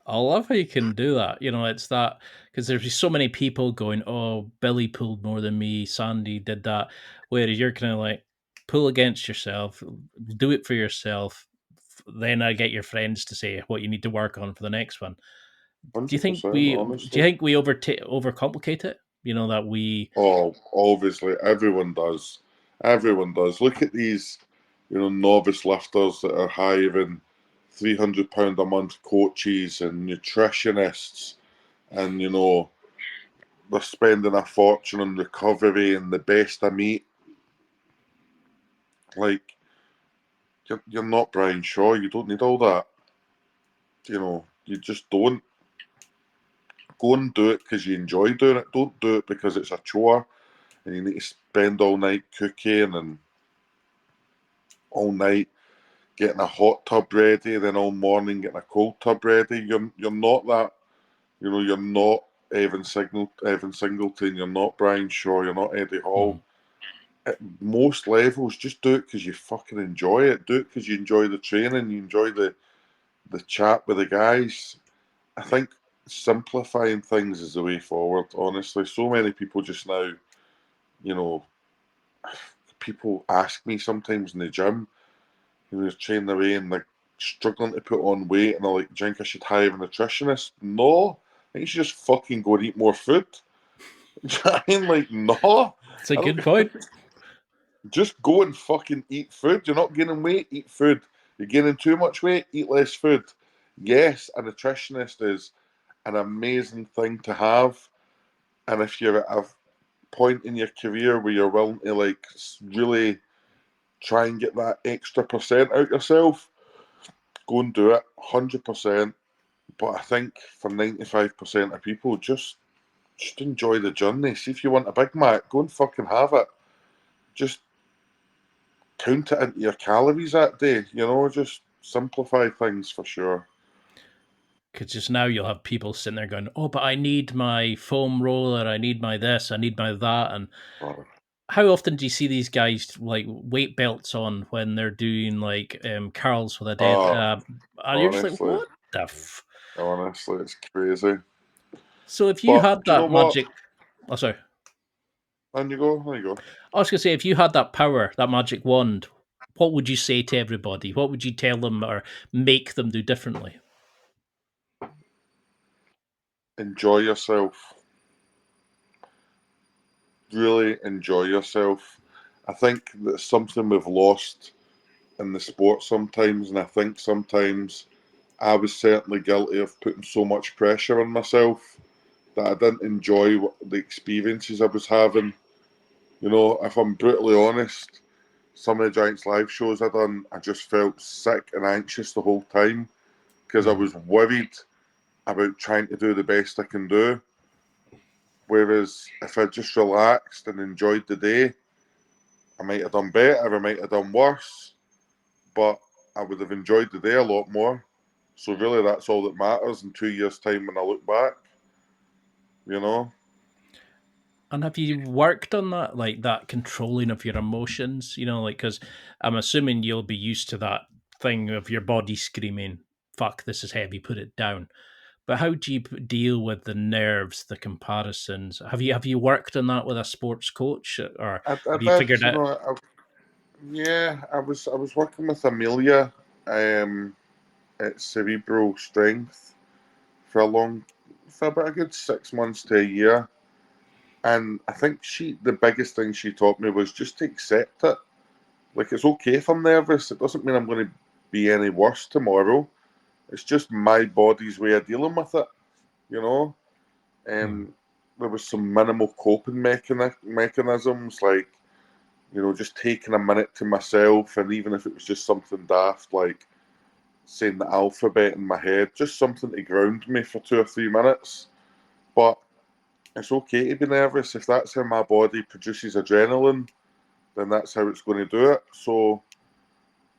I love how you can do that. It's that because there's just so many people going, "Oh, Billy pulled more than me. Sandy did that." Whereas you're kind of like, pull against yourself, do it for yourself. Then I get your friends to say what you need to work on for the next one. Do you think 100%, we? Do you honestly. think we overcomplicate it? That we. Oh, obviously, everyone does. Everyone does. Look at these, novice lifters that are hiring £300 a month coaches and nutritionists, and they're spending a fortune on recovery and the best of meat. Like, you're not Brian Shaw. You don't need all that. You just don't. Go and do it because you enjoy doing it. Don't do it because it's a chore and you need to spend all night cooking and all night getting a hot tub ready, then all morning getting a cold tub ready. You're not that. You're not Evan Singleton. You're not Brian Shaw. You're not Eddie Hall. At most levels, just do it because you fucking enjoy it. Do it because you enjoy the training. You enjoy the chat with the guys. I think simplifying things is the way forward. Honestly, so many people just now, you know, people ask me sometimes in the gym, they're training away and like struggling to put on weight, and they're like, "Do you think I should hire a nutritionist?" No, I think you should just fucking go and eat more food. Do you know what I mean? Like, no, It's a I don't. good point. Just go and fucking eat food. You're not gaining weight, eat food. You're gaining too much weight, eat less food. Yes, a nutritionist is an amazing thing to have, and if you're at a point in your career where you're willing to like really try and get that extra percent out yourself, go and do it 100%. But I think for 95% of people, just enjoy the journey. See, if you want a Big Mac, go and fucking have it. Just count it into your calories that day, just simplify things for sure. Because just now you'll have people sitting there going, "Oh, but I need my foam roller. I need my this. I need my that." And Oh, how often do you see these guys like weight belts on when they're doing like curls with a dead? oh, And you're just like, honestly, what the? honestly, it's crazy. So if you But had do you know that what? magic, oh sorry, On you go, there you go. I was gonna say if you had that power, that magic wand, what would you say to everybody? What would you tell them or make them do differently? Enjoy yourself. Really enjoy yourself. I think that's something we've lost in the sport sometimes, and I think sometimes I was certainly guilty of putting so much pressure on myself that I didn't enjoy the experiences I was having. If I'm brutally honest, some of the Giants live shows I done, I just felt sick and anxious the whole time because I Mm. was worried about trying to do the best I can do. Whereas if I just relaxed and enjoyed the day, I might have done better, I might have done worse, but I would have enjoyed the day a lot more. So really, that's all that matters in 2 years' time when I look back. You know, And have you worked on that, like that controlling of your emotions? Like because I'm assuming you'll be used to that thing of your body screaming, "Fuck, this is heavy, put it down." But how do you deal with the nerves, the comparisons? Have you worked on that with a sports coach, or I have you did. figured out? Yeah, I was working with Amelia at Cerebral Strength for a long. for about a good 6 months to a year. And I think the biggest thing she taught me was just to accept it. Like, it's okay if I'm nervous. It doesn't mean I'm going to be any worse tomorrow. It's just my body's way of dealing with it, you know? There was some minimal coping mechanisms, like, just taking a minute to myself, and even if it was just something daft, like saying the alphabet in my head, just something to ground me for 2 or 3 minutes. But it's okay to be nervous. If that's how my body produces adrenaline, then that's how it's going to do it. So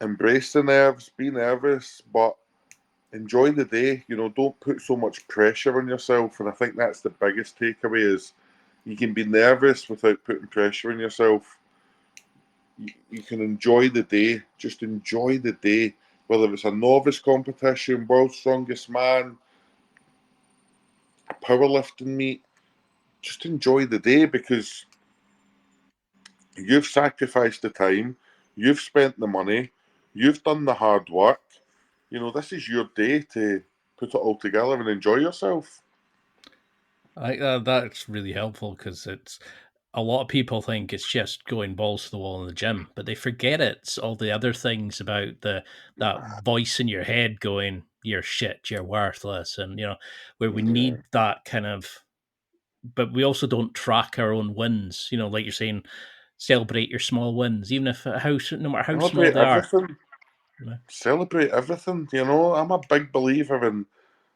embrace the nerves, be nervous, but enjoy the day. Don't put so much pressure on yourself. And I think that's the biggest takeaway is you can be nervous without putting pressure on yourself. You can enjoy the day. Just enjoy the day. Whether it's a novice competition, world's strongest man, a powerlifting meet, just enjoy the day because you've sacrificed the time, you've spent the money, you've done the hard work. This is your day to put it all together and enjoy yourself. I think that's really helpful because it's a lot of people think it's just going balls to the wall in the gym, but they forget it's all the other things about that voice in your head going, "You're shit, you're worthless," and where we Yeah. need that kind of. But we also don't track our own wins. Like you're saying, celebrate your small wins, even if no matter how small Celebrate they are. everything. Celebrate everything. I'm a big believer in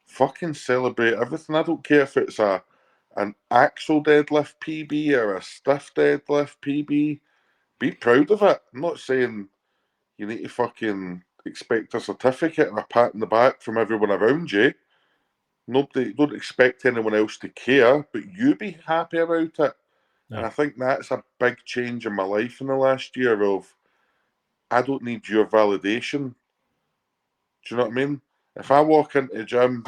fucking celebrate everything. I don't care if it's an axle deadlift PB or a stiff deadlift PB. Be proud of it. I'm not saying you need to fucking expect a certificate or a pat in the back from everyone around you. Nobody, don't expect anyone else to care, but you be happy about it. And I think that's a big change in my life in the last year of I don't need your validation. Do you know what I mean? If I walk into the gym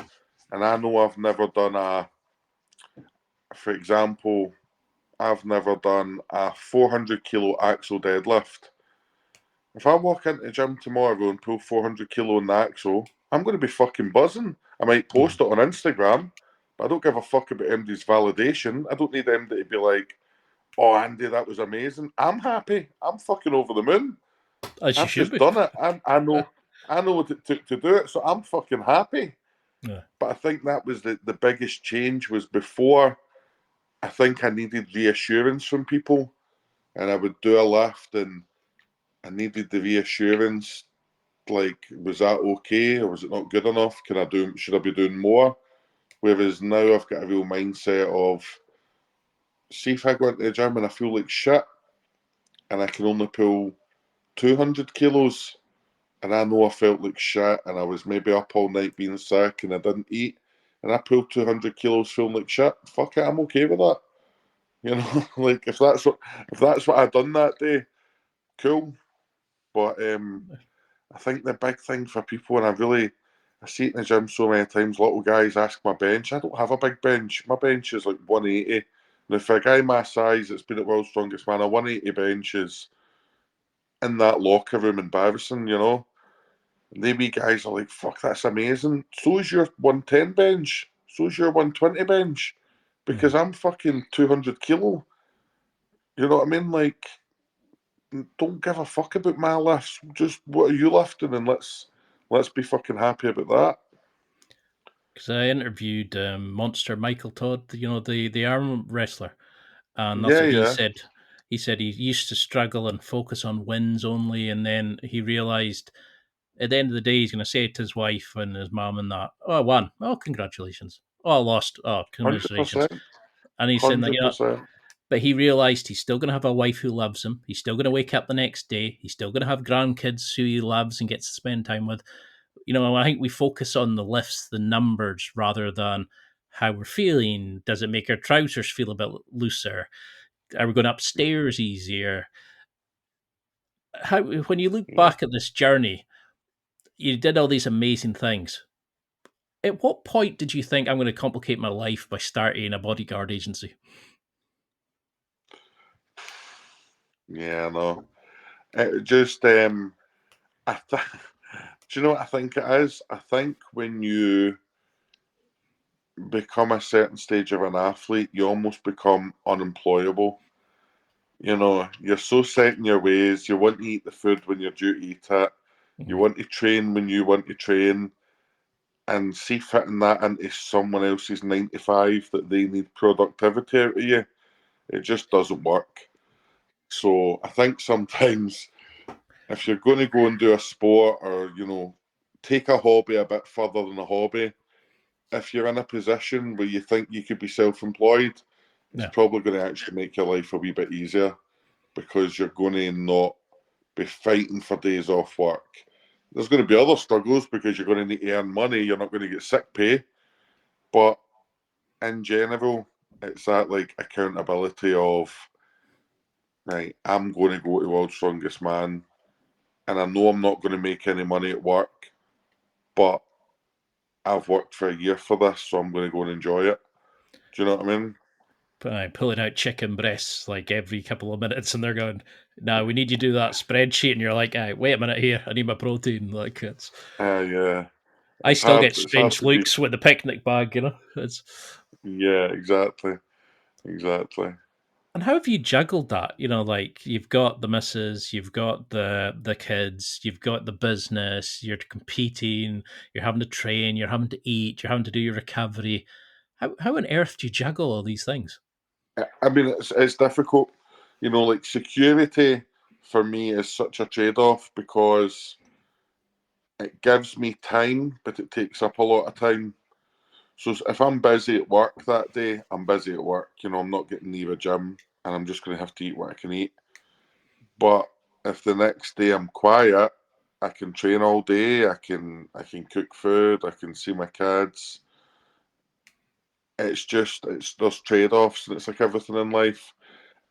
and I know I've never done for example, I've never done a 400 kilo axle deadlift. If I walk into the gym tomorrow and pull 400 kilo on the axle, I'm going to be fucking buzzing. I might post it on Instagram, but I don't give a fuck about Andy's validation. I don't need Andy to be like, "Oh, Andy, that was amazing." I'm happy. I'm fucking over the moon. As you I've should just be. done it. I know what it took to do it, so I'm fucking happy. Yeah. But I think that was the biggest change was before. I think I needed reassurance from people, and I would do a lift, and I needed the reassurance. Like, was that okay, or was it not good enough? Should I be doing more? Whereas now I've got a real mindset of, see if I go into the gym and I feel like shit, and I can only pull 200 kilos, and I know I felt like shit, and I was maybe up all night being sick, and I didn't eat, and I pulled 200 kilos feeling like shit. Fuck it, I'm okay with that. Like if that's what I done that day, cool. But I think the big thing for people, and I see it in the gym so many times. Little guys ask my bench. I don't have a big bench. My bench is like 180. Now for a guy my size that's been at World's Strongest Man, a 180 bench is in that locker room embarrassing. And they wee guys are like, fuck, that's amazing. So is your 110 bench. So is your 120 bench. Because I'm fucking 200 kilo. You know what I mean? Like, don't give a fuck about my lifts. Just what are you lifting, and let's be fucking happy about that. Because I interviewed Monster Michael Todd, the arm wrestler, and that's Yeah, what he yeah, said. He said he used to struggle and focus on wins only, and then he realized at the end of the day he's going to say to his wife and his mom and that, "Oh, I won. Oh, congratulations. Oh, I lost. Oh, hundred commiserations." percent, And he's saying that 100%. but he realized he's still going to have a wife who loves him. He's still going to wake up the next day. He's still going to have grandkids who he loves and gets to spend time with. I think we focus on the lifts, the numbers, rather than how we're feeling. Does it make our trousers feel a bit looser? Are we going upstairs easier? When you look Yeah, back at this journey, you did all these amazing things. At what point did you think I'm going to complicate my life by starting a bodyguard agency? yeah, no. It just I th- do you know what I think it is? I think when you become a certain stage of an athlete, you almost become unemployable. You know, you're so set in your ways. You want to eat the food when you're due to eat it. You want to train when you want to train. And see fitting that into someone else's 9 to 5 that they need productivity out of you, it just doesn't work. So I think sometimes if you're going to go and do a sport or, you know, take a hobby a bit further than a hobby, if you're in a position where you think you could be self-employed, it's probably going to actually make your life a wee bit easier because you're going to not be fighting for days off work. There's going to be other struggles because you're going to need to earn money. You're not going to get sick pay. But in general, it's that like accountability of, right, I'm going to go to World's Strongest Man and I know I'm not going to make any money at work, but I've worked for a year for this, so I'm going to go and enjoy it. Do you know what I mean? Pulling out chicken breasts like every couple of minutes, and they're going, "No, we need you to do that spreadsheet," and you're like, "Wait a minute here, I need my protein." Like it's, Yeah. I It's still hard. get It's hard strange to be. looks with the picnic bag, you know. It's Yeah, exactly, exactly. and how have you juggled that? You know, like you've got the missus, you've got the kids, you've got the business, you're competing, you're having to train, you're having to eat, you're having to do your recovery. How on earth do you juggle all these things? I mean, it's difficult. You know, like security for me is such a trade-off because it gives me time, but it takes up a lot of time. So if I'm busy at work that day, I'm busy at work. You know, I'm not getting near a gym, and I'm just going to have to eat what I can eat. But if the next day I'm quiet, I can train all day. I can cook food. I can see my kids. It's those trade-offs, and it's like everything in life.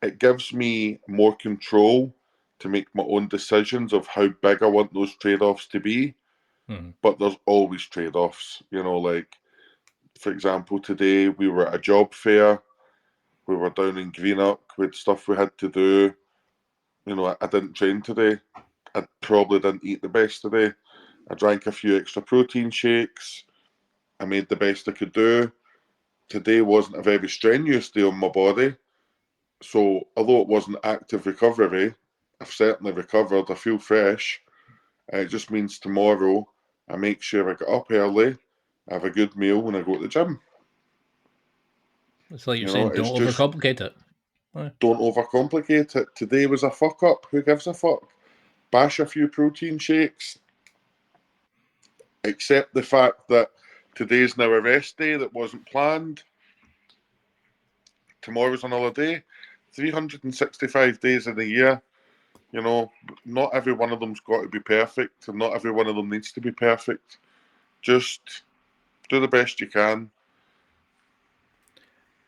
It gives me more control to make my own decisions of how big I want those trade-offs to be. But there's always trade-offs. You know, like for example, today we were at a job fair. We were down in Greenock with stuff we had to do. You know, I didn't train today. I probably didn't eat the best today. I drank a few extra protein shakes. I made the best I could do. Today wasn't a very strenuous day on my body. So, although it wasn't active recovery, I've certainly recovered. I feel fresh. It just means tomorrow I make sure I get up early, I have a good meal when I go to the gym. It's like you're You know, saying, it's don't just overcomplicate it. don't overcomplicate it. Today was a fuck up. Who gives a fuck? Bash a few protein shakes. Accept the fact that today's now a rest day that wasn't planned. Tomorrow's another day. 365 days in a year. You know, not every one of them's got to be perfect, and not every one of them needs to be perfect. Just do the best you can.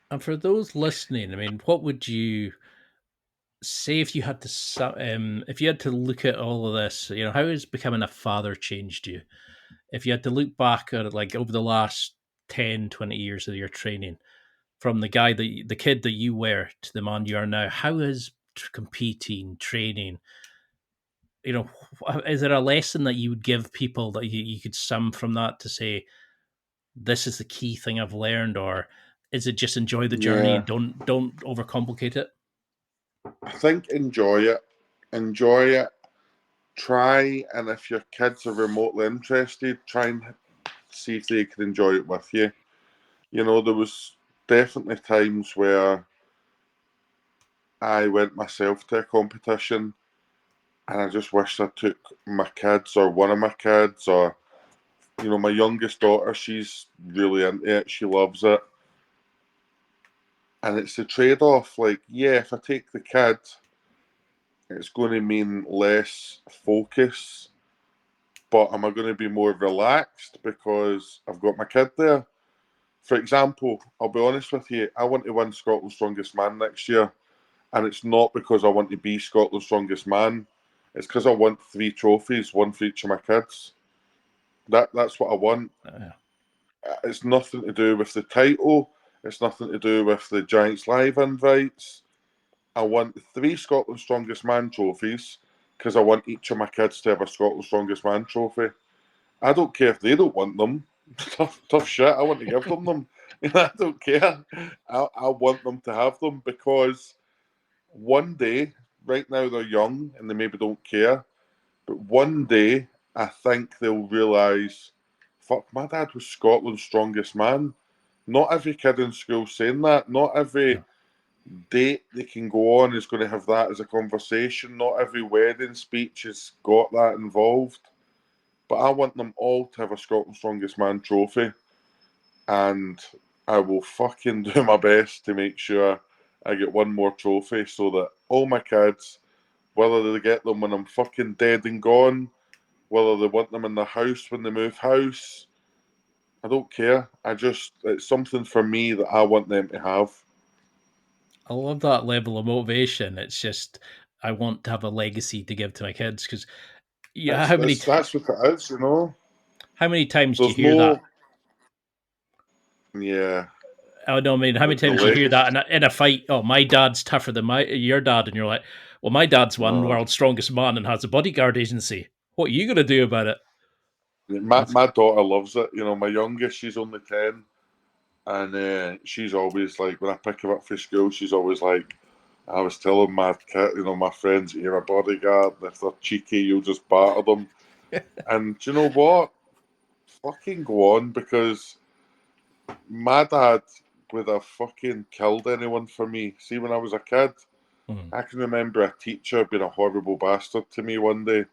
And for those listening, I mean, what would you say if you had to if you had to look at all of this? You know, how has becoming a father changed you? If you had to look back at it, like over the last 10, 20 years of your training, from the kid that you were to the man you are now, how is competing, training? You know, is there a lesson that you would give people that you could sum from that to say, this is the key thing I've learned, or is it just enjoy the journey Yeah, and don't overcomplicate it? I think enjoy it. Enjoy it. Try, and if your kids are remotely interested, try and see if they can enjoy it with you. You know, there was definitely times where I went myself to a competition and I just wished I took my kids or one of my kids or, you know, my youngest daughter, she's really into it. She loves it. And it's the trade-off. Like, yeah, if I take the kid, it's going to mean less focus. But am I going to be more relaxed because I've got my kid there? For example, I'll be honest with you, I want to win Scotland's Strongest Man next year. And it's not because I want to be Scotland's Strongest Man. It's because I want 3 trophies, one for each of my kids. That's what I want. It's nothing to do with the title. It's nothing to do with the Giants Live invites. I want 3 Scotland's Strongest Man trophies because I want each of my kids to have a Scotland's Strongest Man trophy. I don't care if they don't want them. tough shit. I want to give them. I don't care. I want them to have them because one day, right now they're young and they maybe don't care, but one day I think they'll realise, fuck, my dad was Scotland's strongest man. Not every kid in school saying that. Not every No. date they can go on is going to have that as a conversation. Not every wedding speech has got that involved. But I want them all to have a Scotland's Strongest Man trophy, and I will fucking do my best to make sure I get one more trophy so that all my kids, whether they get them when I'm fucking dead and gone, whether they want them in their house when they move house, I don't care. It's something for me that I want them to have. I love that level of motivation. It's just I want to have a legacy to give to my kids because yeah, That's that's that's what it is, you know. how many times do you There's hear that? no, yeah, I don't mean how many the times do you hear legacy. that in a fight? Oh, my dad's tougher than your dad, and you're like, well, my dad's one No, world's strongest man and has a bodyguard agency. What are you gonna do about it? my That's my daughter loves it. You know, my youngest, she's only 10. And she's always like, when I pick her up for school, she's always like, I was telling my kid, my friends, you're a bodyguard. If they're cheeky, you'll just batter them. And do you know what? Fucking go on, because my dad would have fucking killed anyone for me. See, when I was a kid, Mhm. I can remember a teacher being a horrible bastard to me one day.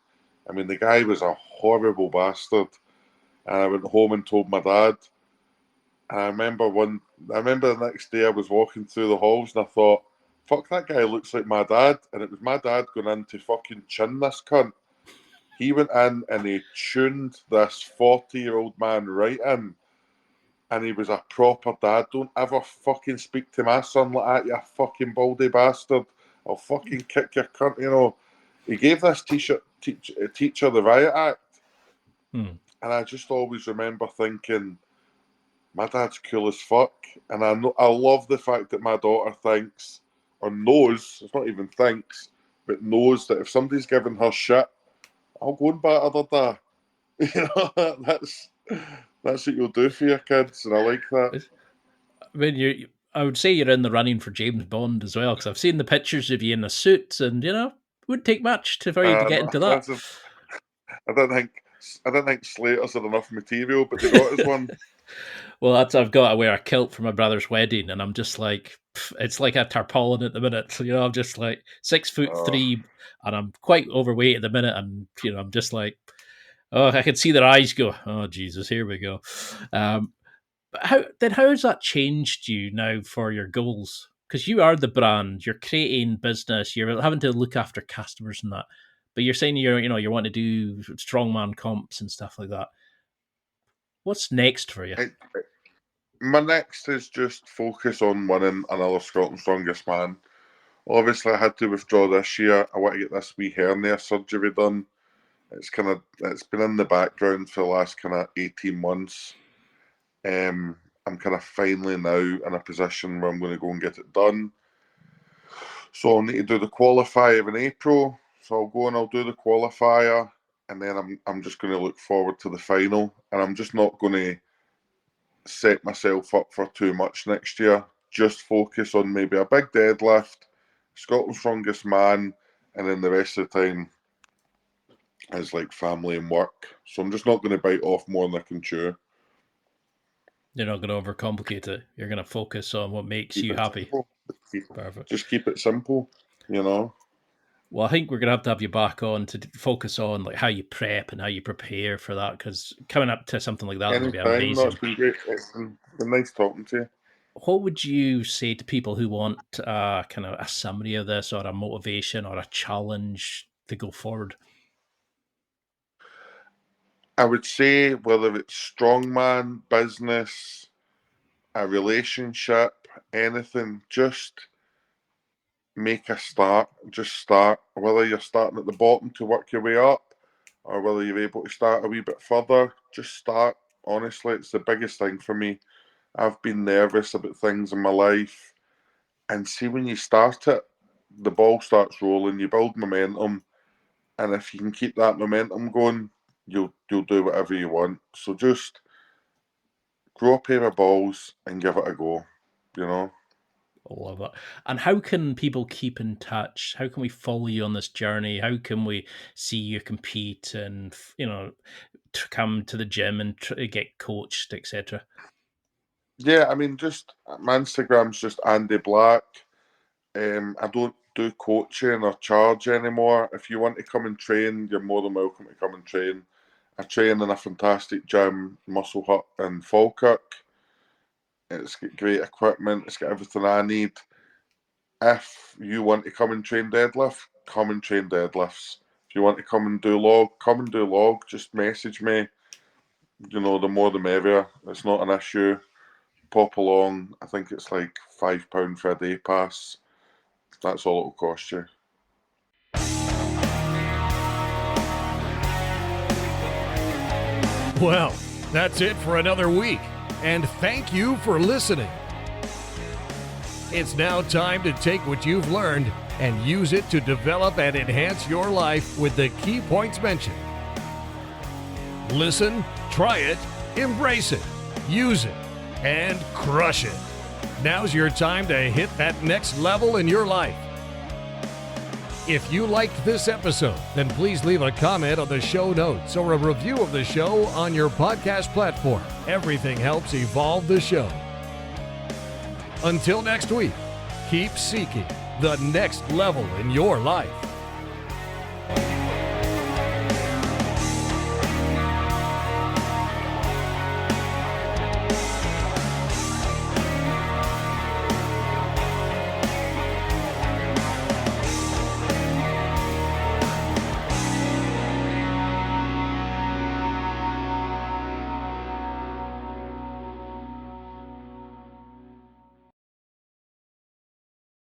I mean, the guy was a horrible bastard. And I went home and told my dad. I remember the next day I was walking through the halls and I thought, fuck, that guy looks like my dad. And it was my dad going in to fucking chin this cunt. He went in and he tuned this 40-year-old man right in. And he was a proper dad. Don't ever fucking speak to my son like that, you fucking baldy bastard. I'll fucking kick your cunt, you know. He gave this teacher the riot act. Hmm. And I just always remember thinking, my dad's cool as fuck, and I love the fact that my daughter thinks or knows. It's not even thinks, but knows that if somebody's giving her shit, I'll go and batter their dad. You know, that's what you'll do for your kids, and I like that. I mean, I would say you're in the running for James Bond as well because I've seen the pictures of you in the suits, and wouldn't take much for you to get into that. That's a, I don't think I don't think Slater's had enough material, but they got us one. Well, I've got to wear a kilt for my brother's wedding, and I'm just like, it's like a tarpaulin at the minute. So, I'm just like 6 foot Oh, three, and I'm quite overweight at the minute, and I'm just like, oh, I can see their eyes go, oh Jesus, here we go. But how has that changed you now for your goals? Because you are the brand, you're creating business, you're having to look after customers and that. But you're saying you want to do strongman comps and stuff like that. What's next for you? I, my next is just focus on winning another Scotland's Strongest Man. Obviously, I had to withdraw this year. I want to get this wee hernia surgery done. It's been in the background for the last kind of 18 months. I'm kind of finally now in a position where I'm going to go and get it done. So I'll need to do the qualifier in April. So I'll go and I'll do the qualifier, and then I'm just going to look forward to the final. And I'm just not going to set myself up for too much next year. Just focus on maybe a big deadlift, Scotland's Strongest Man, and then the rest of the time is like family and work. So I'm just not going to bite off more than I can chew. You're not going to overcomplicate it. You're going to focus on what makes Keep you it happy. simple. Perfect. Just keep it simple, you know. Well, I think we're going to have you back on to focus on like how you prep and how you prepare for that because coming up to something like that is going to be Anytime. No, it's amazing. been great. It's been nice talking to you. What would you say to people who want kind of a summary of this or a motivation or a challenge to go forward? I would say whether it's strongman, business, a relationship, anything, just make a start. Just start. Whether you're starting at the bottom to work your way up, or whether you're able to start a wee bit further, just start. Honestly, it's the biggest thing for me. I've been nervous about things in my life, and see when you start it, the ball starts rolling. You build momentum, and if you can keep that momentum going, you'll do whatever you want. So just grow a pair of balls and give it a go, you know. I love it. And how can people keep in touch? How can we follow you on this journey? How can we see you compete and, to come to the gym and get coached, etc.? Yeah, I mean, just my Instagram's just Andy Black. I don't do coaching or charge anymore. If you want to come and train, you're more than welcome to come and train. I train in a fantastic gym, Muscle Hut in Falkirk. It's got great equipment. It's got everything I need. If you want to come and train deadlift, come and train deadlifts. If you want to come and do log, come and do log. Just message me. You know, the more the merrier. It's not an issue. Pop along. I think it's like £5 for a day pass. That's all it'll cost you. Well, that's it for another week, and thank you for listening. It's now time to take what you've learned and use it to develop and enhance your life with the key points mentioned. Listen, try it, embrace it, use it, and crush it. Now's your time to hit that next level in your life. If you liked this episode, then please leave a comment on the show notes or a review of the show on your podcast platform. Everything helps evolve the show. Until next week, keep seeking the next level in your life.